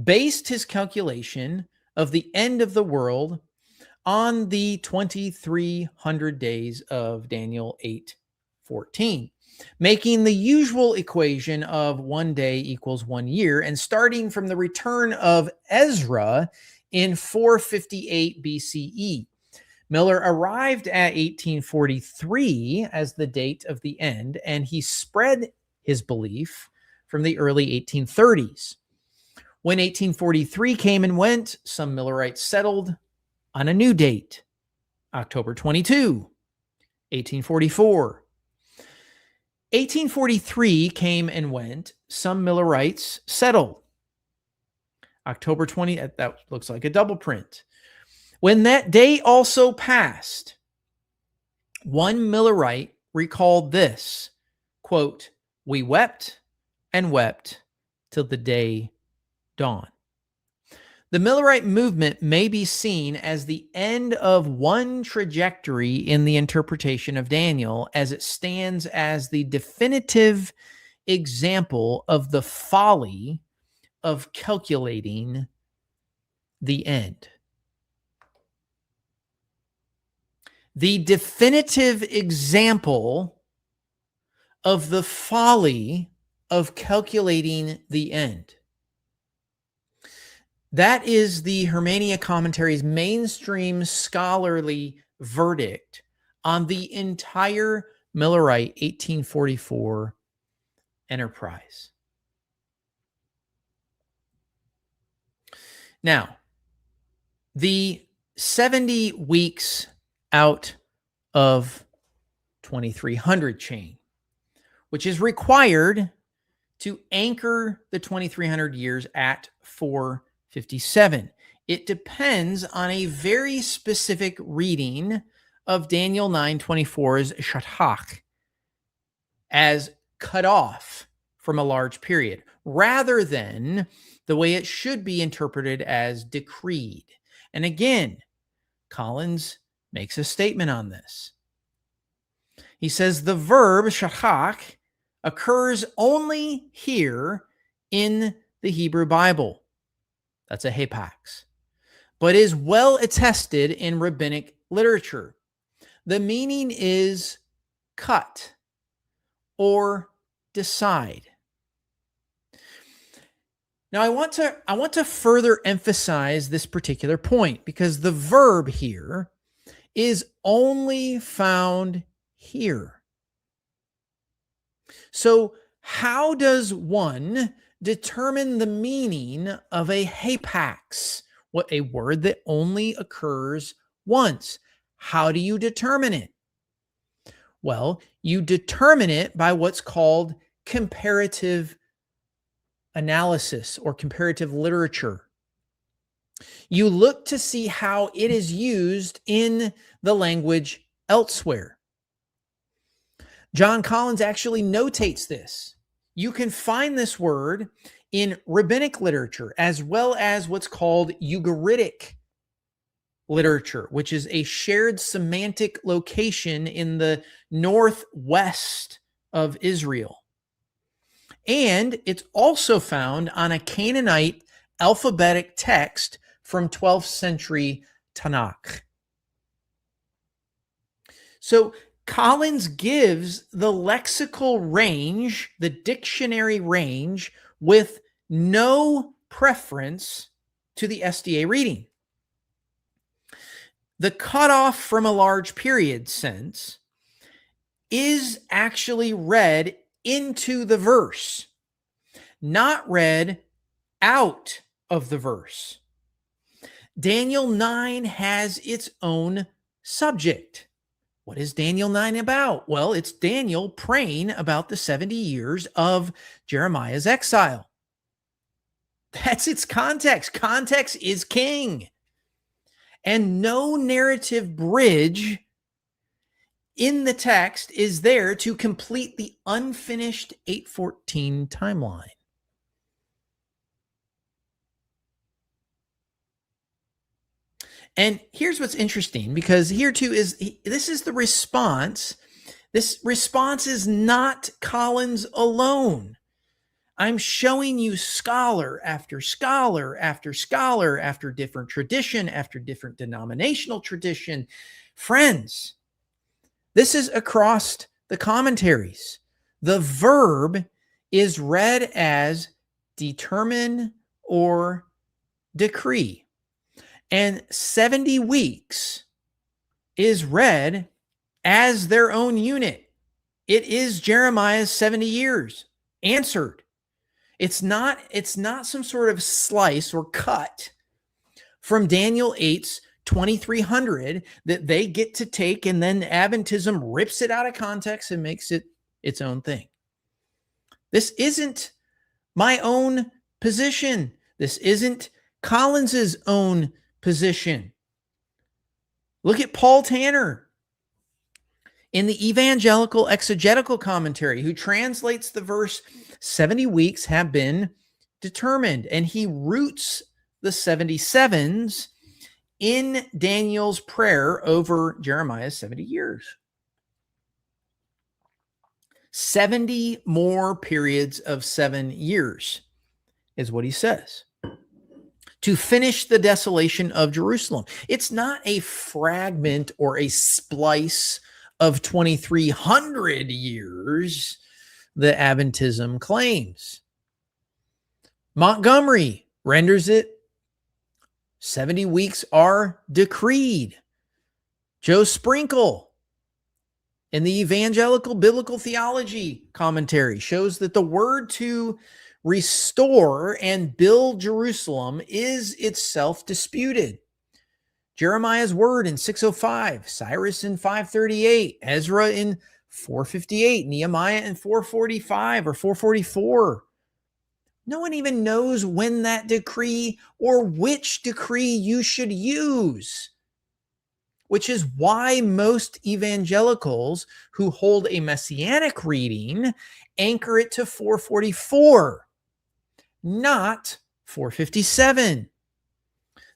based his calculation of the end of the world on the 2,300 days of Daniel 8:14, making the usual equation of 1 day equals 1 year, and starting from the return of Ezra in 458 BCE. Miller arrived at 1843 as the date of the end, and he spread his belief from the early 1830s. When 1843 came and went, some Millerites settled on a new date, October 22, 1844. 1843 came and went, some Millerites settled. October 20, that looks like a double print. When that day also passed, one Millerite recalled this, quote, "We wept and wept till the day dawned." The Millerite movement may be seen as the end of one trajectory in the interpretation of Daniel, as it stands as the definitive example of the folly of calculating the end. The definitive example of the folly of calculating the end. That is the Hermeneia commentary's mainstream scholarly verdict on the entire Millerite 1844 enterprise. Now, the 70 weeks out of 2300 chain, which is required to anchor the 2300 years at 457. It depends on a very specific reading of Daniel 9:24's shatach, as cut off from a large period, rather than the way it should be interpreted as decreed. And again, Collins makes a statement on this. He says the verb shatach occurs only here in the Hebrew Bible. That's a hapax, but is well attested in rabbinic literature. The meaning is cut or decide. Now, I want to further emphasize this particular point because the verb here is only found here. So, how does one determine the meaning of a hapax, what a word that only occurs once? How do you determine it? Well, you determine it by what's called comparative analysis or comparative literature. You look to see how it is used in the language elsewhere. John Collins actually notates this. You can find this word in rabbinic literature as well as what's called Ugaritic literature, which is a shared semantic location in the northwest of Israel. And it's also found on a Canaanite alphabetic text from 12th century Tanakh. So Collins gives the lexical range, the dictionary range, with no preference to the SDA reading. The cutoff from a large period sense is actually read into the verse, not read out of the verse. Daniel 9 has its own subject. What is Daniel 9 about? Well, it's Daniel praying about the 70 years of Jeremiah's exile. That's its context. Context is king. And no narrative bridge in the text is there to complete the unfinished 814 timeline. And here's what's interesting, because here too this is the response. This response is not Collins alone. I'm showing you scholar after scholar after scholar after different tradition, after different denominational tradition. Friends, this is across the commentaries. The verb is read as determine or decree. And 70 weeks is read as their own unit. It is Jeremiah's 70 years answered. It's not some sort of slice or cut from Daniel 8's 2300 that they get to take, and then Adventism rips it out of context and makes it its own thing. This isn't my own position. This isn't Collins's own position. Look at Paul Tanner in the Evangelical Exegetical Commentary, who translates the verse 70 weeks have been determined, and he roots the 77s in Daniel's prayer over Jeremiah's 70 years. 70 more periods of 7 years is what he says, to finish the desolation of Jerusalem. It's not a fragment or a splice of 2,300 years that Adventism claims. Montgomery renders it 70 weeks are decreed. Joe Sprinkle in the Evangelical Biblical Theology Commentary shows that the word to restore and build Jerusalem is itself disputed. Jeremiah's word in 605, Cyrus in 538, Ezra in 458, Nehemiah in 445 or 444. No one even knows when that decree or which decree you should use. which is why most evangelicals who hold a messianic reading anchor it to 444, not 457.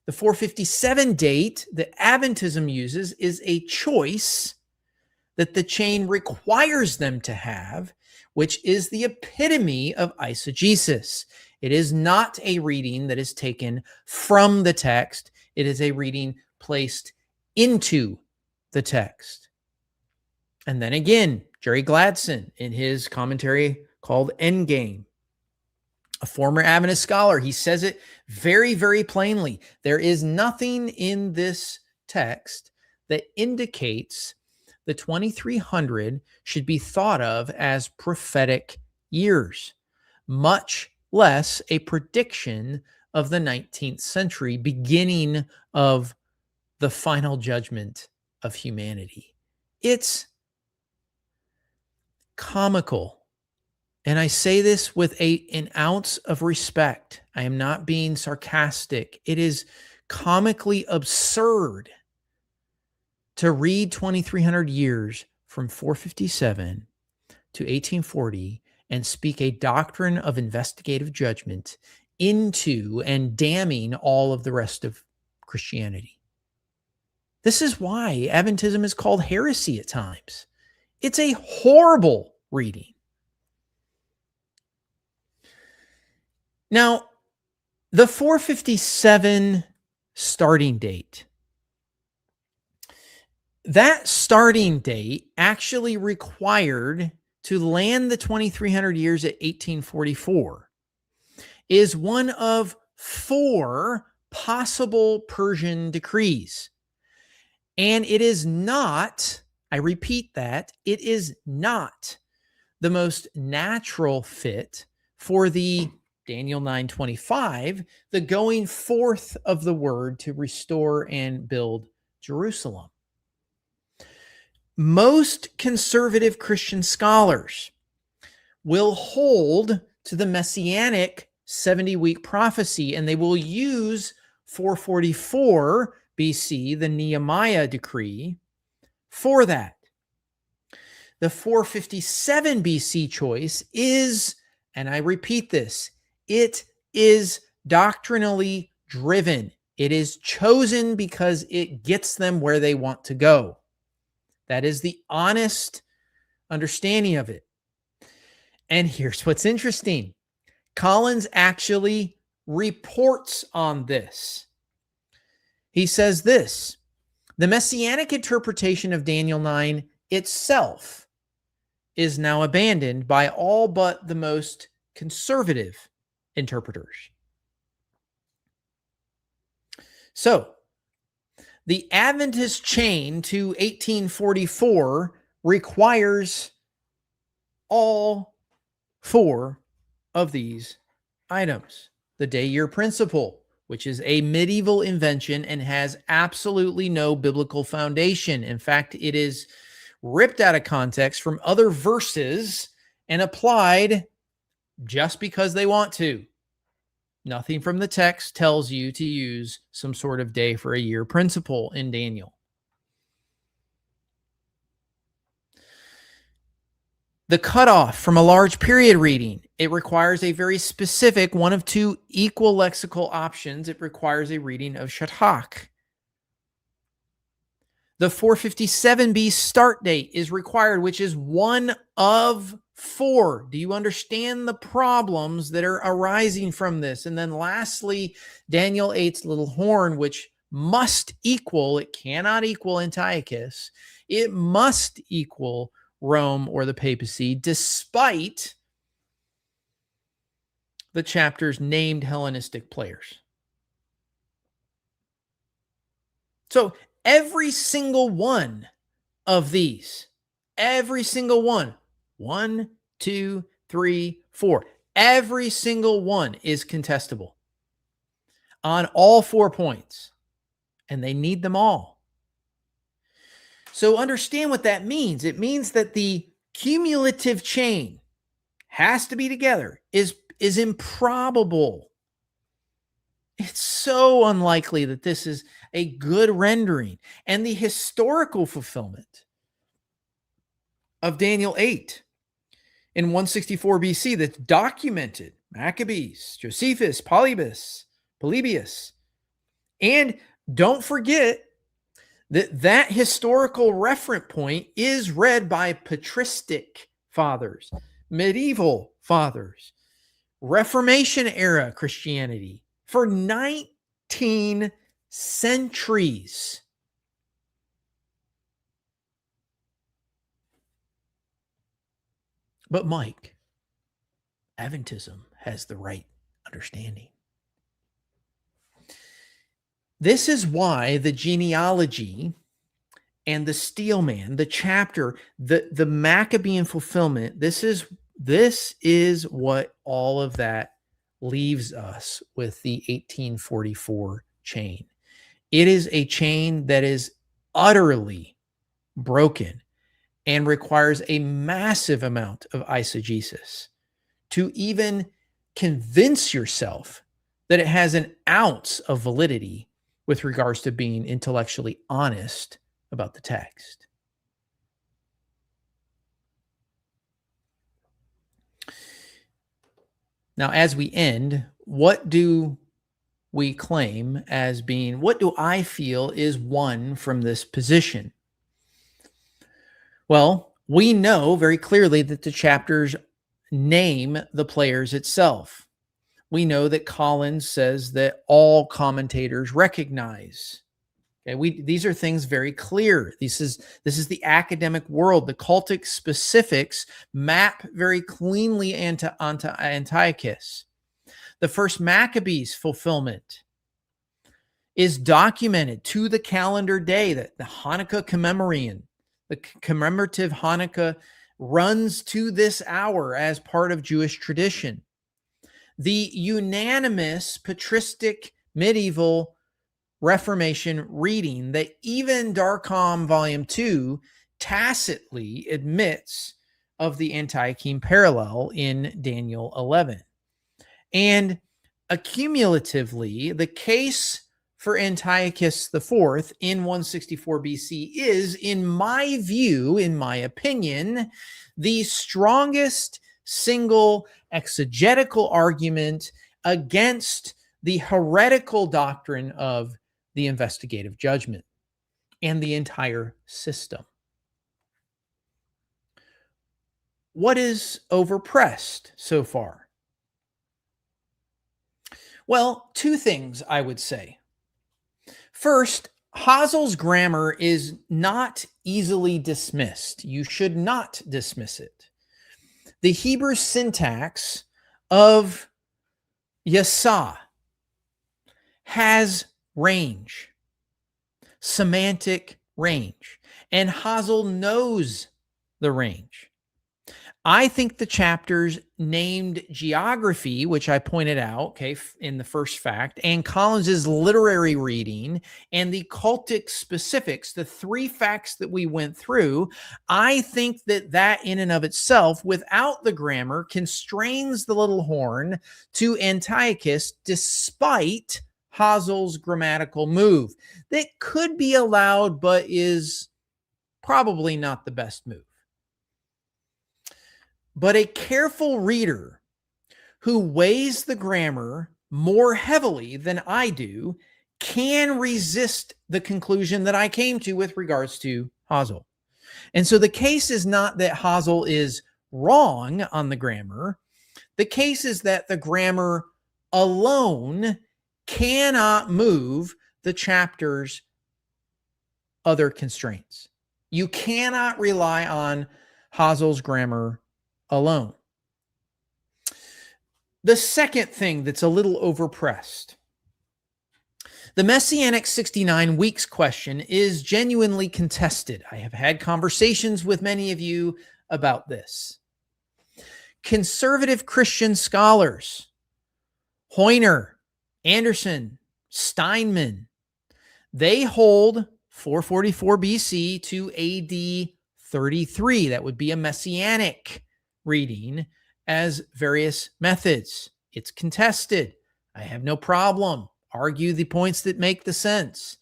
The 457 date that Adventism uses is a choice that the chain requires them to have, which is the epitome of eisegesis. It is not a reading that is taken from the text. It is a reading placed into the text. And then again, Jerry Gladson, in his commentary called Endgame, a former Adventist scholar, he says it very, very plainly. There is nothing in this text that indicates the 2300 should be thought of as prophetic years, much less a prediction of the 19th century, beginning of the final judgment of humanity. It's comical. And I say this with an ounce of respect. I am not being sarcastic. It is comically absurd to read 2300 years from 457 to 1840 and speak a doctrine of investigative judgment into and damning all of the rest of Christianity. This is why Adventism is called heresy at times. It's a horrible reading. Now, the 457 starting date, that starting date actually required to land the 2300 years at 1844 is one of 4 possible Persian decrees. And it is not, I repeat that, it is not the most natural fit for the Daniel 9:25, the going forth of the word to restore and build Jerusalem. Most conservative Christian scholars will hold to the messianic 70-week prophecy, and they will use 444 BC, the Nehemiah decree, for that. The 457 BC choice is, and I repeat this, it is doctrinally driven. It is chosen because it gets them where they want to go. That is the honest understanding of it. And here's what's interesting. Collins actually reports on this. He says this: the messianic interpretation of Daniel 9 itself is now abandoned by all but the most conservative interpreters. So, the Adventist chain to 1844 requires all 4 of these items. The day-year principle, which is a medieval invention and has absolutely no biblical foundation. In fact, it is ripped out of context from other verses and applied just because they want to. Nothing from the text tells you to use some sort of day for a year principle in Daniel. The cutoff from a large period reading, it requires a very specific one of 2 equal lexical options. It requires a reading of Shathach. The 457b start date is required, which is one of 4. Do you understand the problems that are arising from this? And then lastly, Daniel 8's little horn, which must equal, it cannot equal Antiochus. It must equal Rome or the papacy, despite the chapter's named Hellenistic players. So every single one of these, every single one, 1, 2, 3, 4, every single one is contestable on all 4 points, and they need them all. So understand what that means. It means that the cumulative chain has to be together, is improbable. It's so unlikely that this is a good rendering, and the historical fulfillment of Daniel 8 in 164 BC that's documented. Maccabees, Josephus, Polybius. And don't forget that historical reference point is read by patristic fathers, medieval fathers, Reformation era Christianity for 19 centuries. But Mike, Adventism has the right understanding. This is why the genealogy and the steelman, the chapter, the Maccabean fulfillment, this is what all of that leaves us with the 1844 chain. It is a chain that is utterly broken and requires a massive amount of eisegesis to even convince yourself that it has an ounce of validity with regards to being intellectually honest about the text. Now, as we end, what do we claim as being, what do I feel is won from this position? Well, we know very clearly that the chapters name the players itself. We know that Collins says that all commentators recognize. Okay, these are things very clear. This is the academic world. The cultic specifics map very cleanly onto Antiochus. The first Maccabees fulfillment is documented to the calendar day, that the Hanukkah commemorian, the commemorative Hanukkah, runs to this hour as part of Jewish tradition. The unanimous patristic medieval Reformation reading that even DARCOM Volume 2 tacitly admits of the Antiochene parallel in Daniel 11. And accumulatively, the case for Antiochus IV in 164 BC is, in my view, in my opinion, the strongest single exegetical argument against the heretical doctrine of the investigative judgment and the entire system. What is overpressed so far? Well, two things I would say. First, Hasel's grammar is not easily dismissed. You should not dismiss it. The Hebrew syntax of Yasah has range, semantic range, and Hasel knows the range. I think the chapters named geography, which I pointed out, okay, in the first fact, and Collins's literary reading and the cultic specifics, the three facts that we went through, I think that in and of itself, without the grammar, constrains the little horn to Antiochus, despite Hasel's grammatical move. That could be allowed, but is probably not the best move. But a careful reader who weighs the grammar more heavily than I do can resist the conclusion that I came to with regards to Hasel. And so the case is not that Hasel is wrong on the grammar. The case is that the grammar alone cannot move the chapter's other constraints. You cannot rely on Hasel's grammar alone. The second thing that's a little overpressed, the Messianic 69 weeks question is genuinely contested. I have had conversations with many of you about this. Conservative Christian scholars, Hoyner, Anderson, Steinman, they hold 444 BC to AD 33. That would be a Messianic reading as various methods. It's contested. I have no problem. Argue the points that make the sense.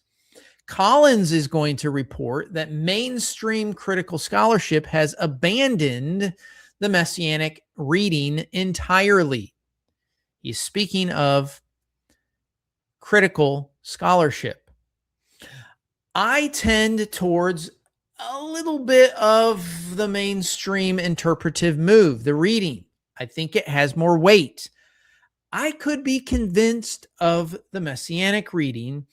Collins is going to report that mainstream critical scholarship has abandoned the Messianic reading entirely. He's speaking of critical scholarship. I tend towards a little bit of the mainstream interpretive move, the reading. I think it has more weight. I could be convinced of the Messianic reading,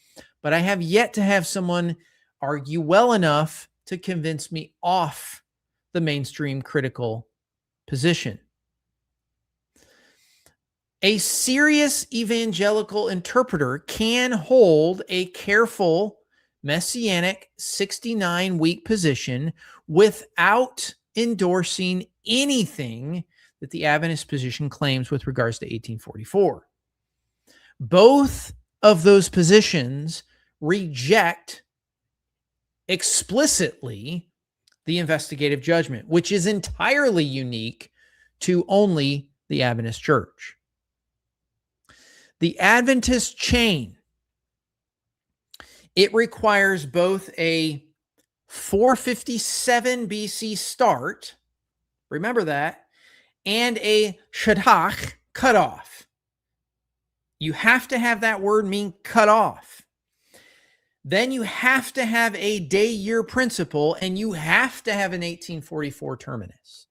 but I have yet to have someone argue well enough to convince me off the mainstream critical position. A serious evangelical interpreter can hold a careful Messianic 69-week position without endorsing anything that the Adventist position claims with regards to 1844. Both of those positions reject explicitly the investigative judgment, which is entirely unique to only the Adventist church. The Adventist chain, it requires both a 457 BC start, remember that, and a shadach, cut off. You have to have that word mean cut off. Then you have to have a day-year principle, and you have to have an 1844 terminus.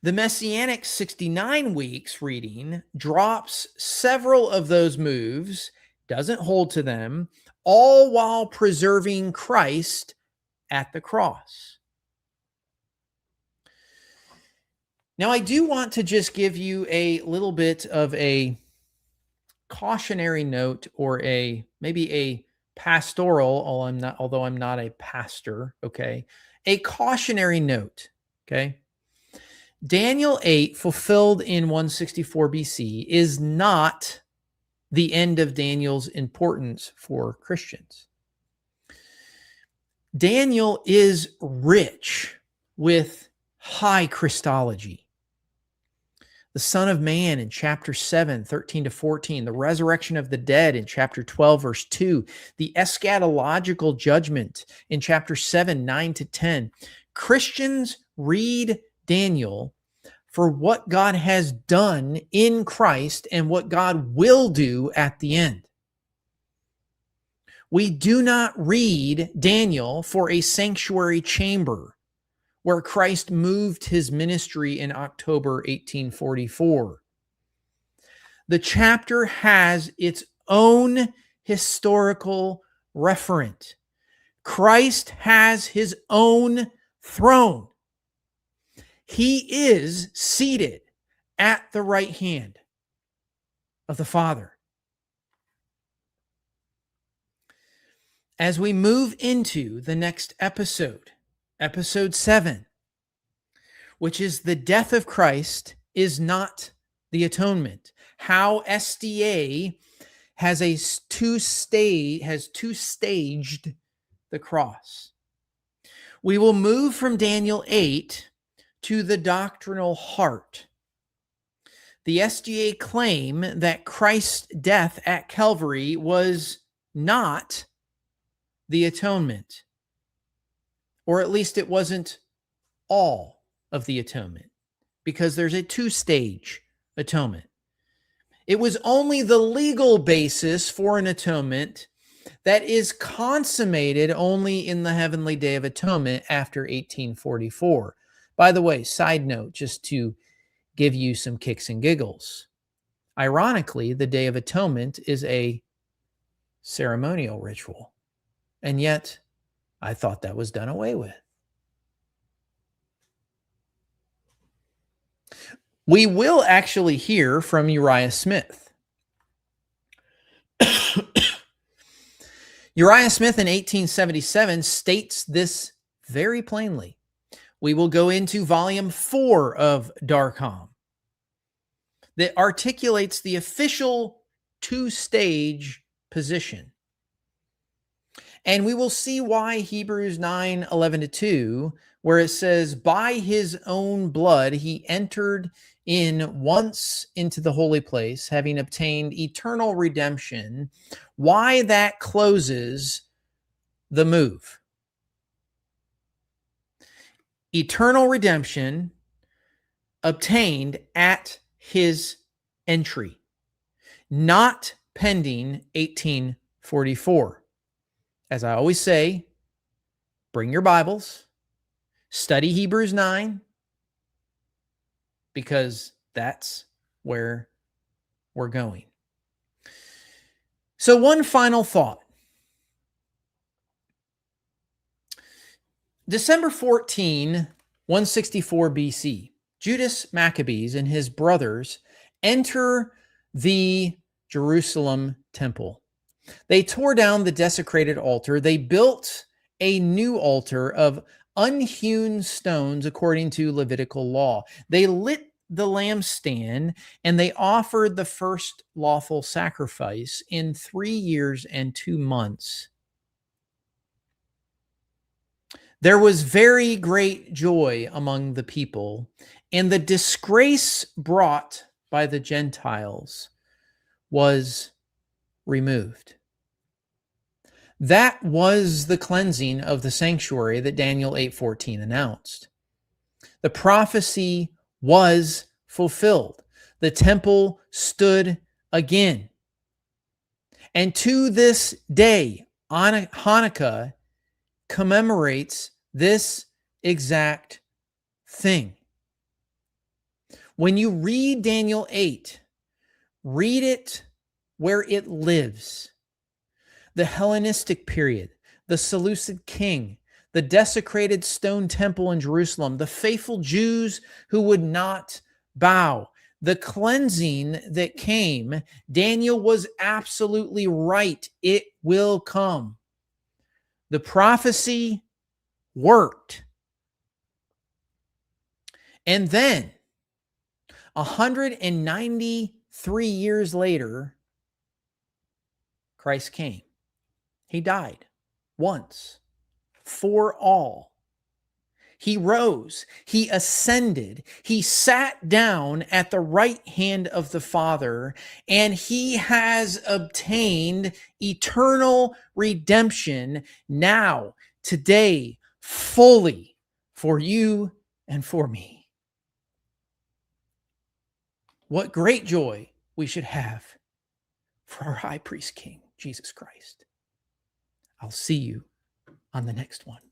The Messianic 69 weeks reading drops several of those moves, doesn't hold to them, all while preserving Christ at the cross. Now, I do want to just give you a little bit of a cautionary note, or maybe a pastoral, although I'm not a pastor, okay? A cautionary note, okay? Daniel 8, fulfilled in 164 BC, is not the end of Daniel's importance for Christians. Daniel is rich with high Christology. The Son of Man in chapter 7, 13 to 14, the resurrection of the dead in chapter 12, verse 2, the eschatological judgment in chapter 7, 9 to 10. Christians read Daniel for what God has done in Christ and what God will do at the end. We do not read Daniel for a sanctuary chamber where Christ moved his ministry in October 1844. The chapter has its own historical referent. Christ has his own throne. He is seated at the right hand of the Father. As we move into the next episode, episode 7, which is the death of Christ is not the atonement. How SDA has two-staged the cross. We will move from Daniel 8 to the doctrinal heart. The SDA claim that Christ's death at Calvary was not the atonement, or at least it wasn't all of the atonement, because there's a two-stage atonement. It was only the legal basis for an atonement that is consummated only in the heavenly day of atonement after 1844. By the way, side note, just to give you some kicks and giggles. Ironically, the Day of Atonement is a ceremonial ritual, and yet I thought that was done away with. We will actually hear from Uriah Smith. Uriah Smith in 1877 states this very plainly. We will go into volume 4 of DARCOM that articulates the official two-stage position. And we will see why Hebrews 9, 11 to 2 where it says, by his own blood he entered in once into the holy place, having obtained eternal redemption, why that closes the move. Eternal redemption obtained at his entry, not pending 1844. As I always say, bring your Bibles, study Hebrews 9, because that's where we're going. So one final thought. December 14, 164 BC, Judas Maccabeus and his brothers enter the Jerusalem temple. They tore down the desecrated altar. They built a new altar of unhewn stones according to Levitical law. They lit the lampstand and they offered the first lawful sacrifice in 3 years and 2 months. There was very great joy among the people, and the disgrace brought by the Gentiles was removed. That was the cleansing of the sanctuary that Daniel 8:14 announced. The prophecy was fulfilled. The temple stood again. And to this day, Hanukkah commemorates this exact thing. When you read Daniel 8, read it where it lives. The Hellenistic period, the Seleucid king, the desecrated stone temple in Jerusalem, the faithful Jews who would not bow, the cleansing that came. Daniel was absolutely right. It will come. The prophecy worked. And then, 193 years later, Christ came. He died once for all. He rose. He ascended. He sat down at the right hand of the Father, and he has obtained eternal redemption now, today, fully for you and for me. What great joy we should have for our high priest king, Jesus Christ. I'll see you on the next one.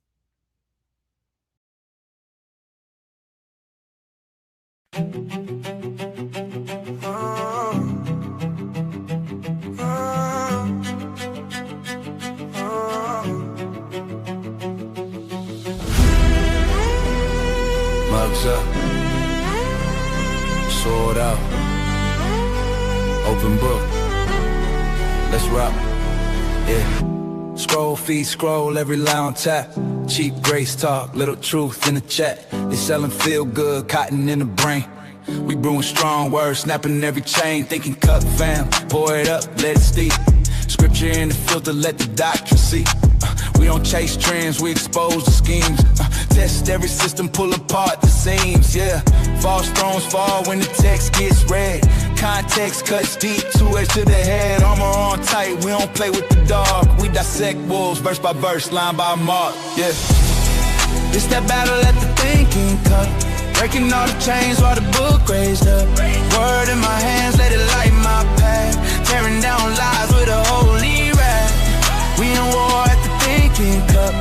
Mugs up, sword out, open book, let's rock, yeah. Scroll, feed, scroll, every line on tap. Cheap grace talk, little truth in the chat. They selling feel good, cotton in the brain. We brewing strong words, snapping every chain. Thinking cup fam, pour it up, let it steep. Scripture in the filter, let the doctrine see. We don't chase trends, we expose the schemes. Test every system, pull apart the seams, yeah. False thrones fall when the text gets read. Context cuts deep, 2 edge to the head. Armor on tight, we don't play with the dark. We dissect wolves, verse by verse, line by mark, yeah. It's that battle at the thinking cup. Breaking all the chains while the book raised up. Word in my hands, let it light my path. Tearing down lies with a holy wrath. We in war at the thinking cup.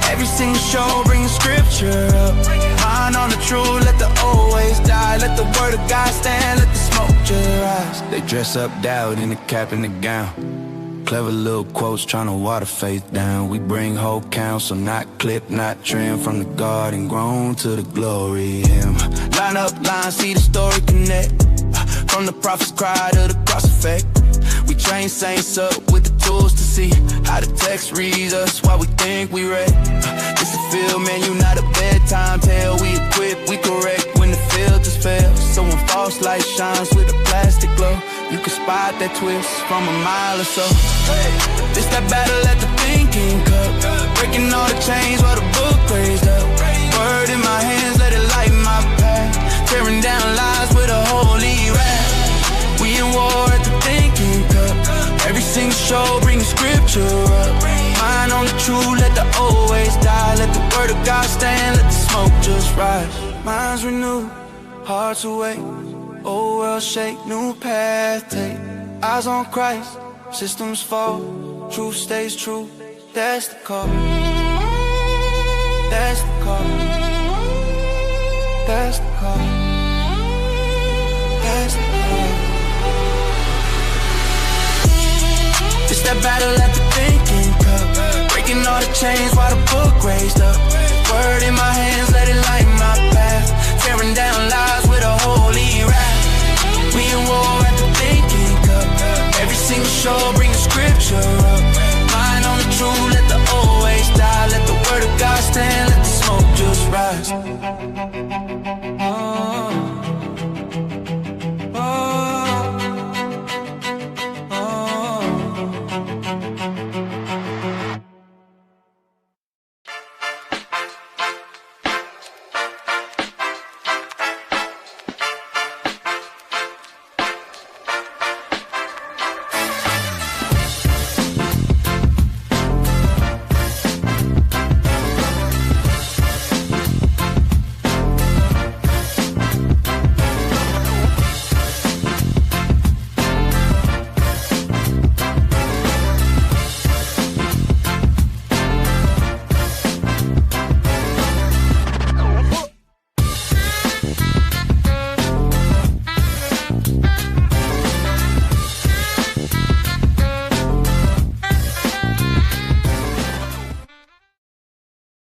Every single show bringing scripture up. Mind on the truth, let the old ways die. Let the word of God stand, let the smoke just rise. They dress up doubt in the cap and the gown. Clever little quotes trying to water faith down. We bring whole counsel, not clip, not trim. From the garden grown to the glory him. Line up, line, see the story connect. From the prophet's cry to the cross effect. We train saints up with the tools to see how the text reads us while we think we read. It's a field, man, you not a bedtime tale. We equip, we correct when the filters fail. So when false light shines with a plastic glow, you can spot that twist from a mile or so. It's that battle at the thinking cup. Breaking all the chains while the book raised up. Word in true, let the old ways die. Let the word of God stand, let the smoke just rise. Minds renewed, hearts awake, old world shake, new path take. Eyes on Christ, systems fall, truth stays true. That's the call. That's the call. That's the call. That's the call. It's that battle at the thinking cup, breaking all the chains while the book raised up. Word in my hands,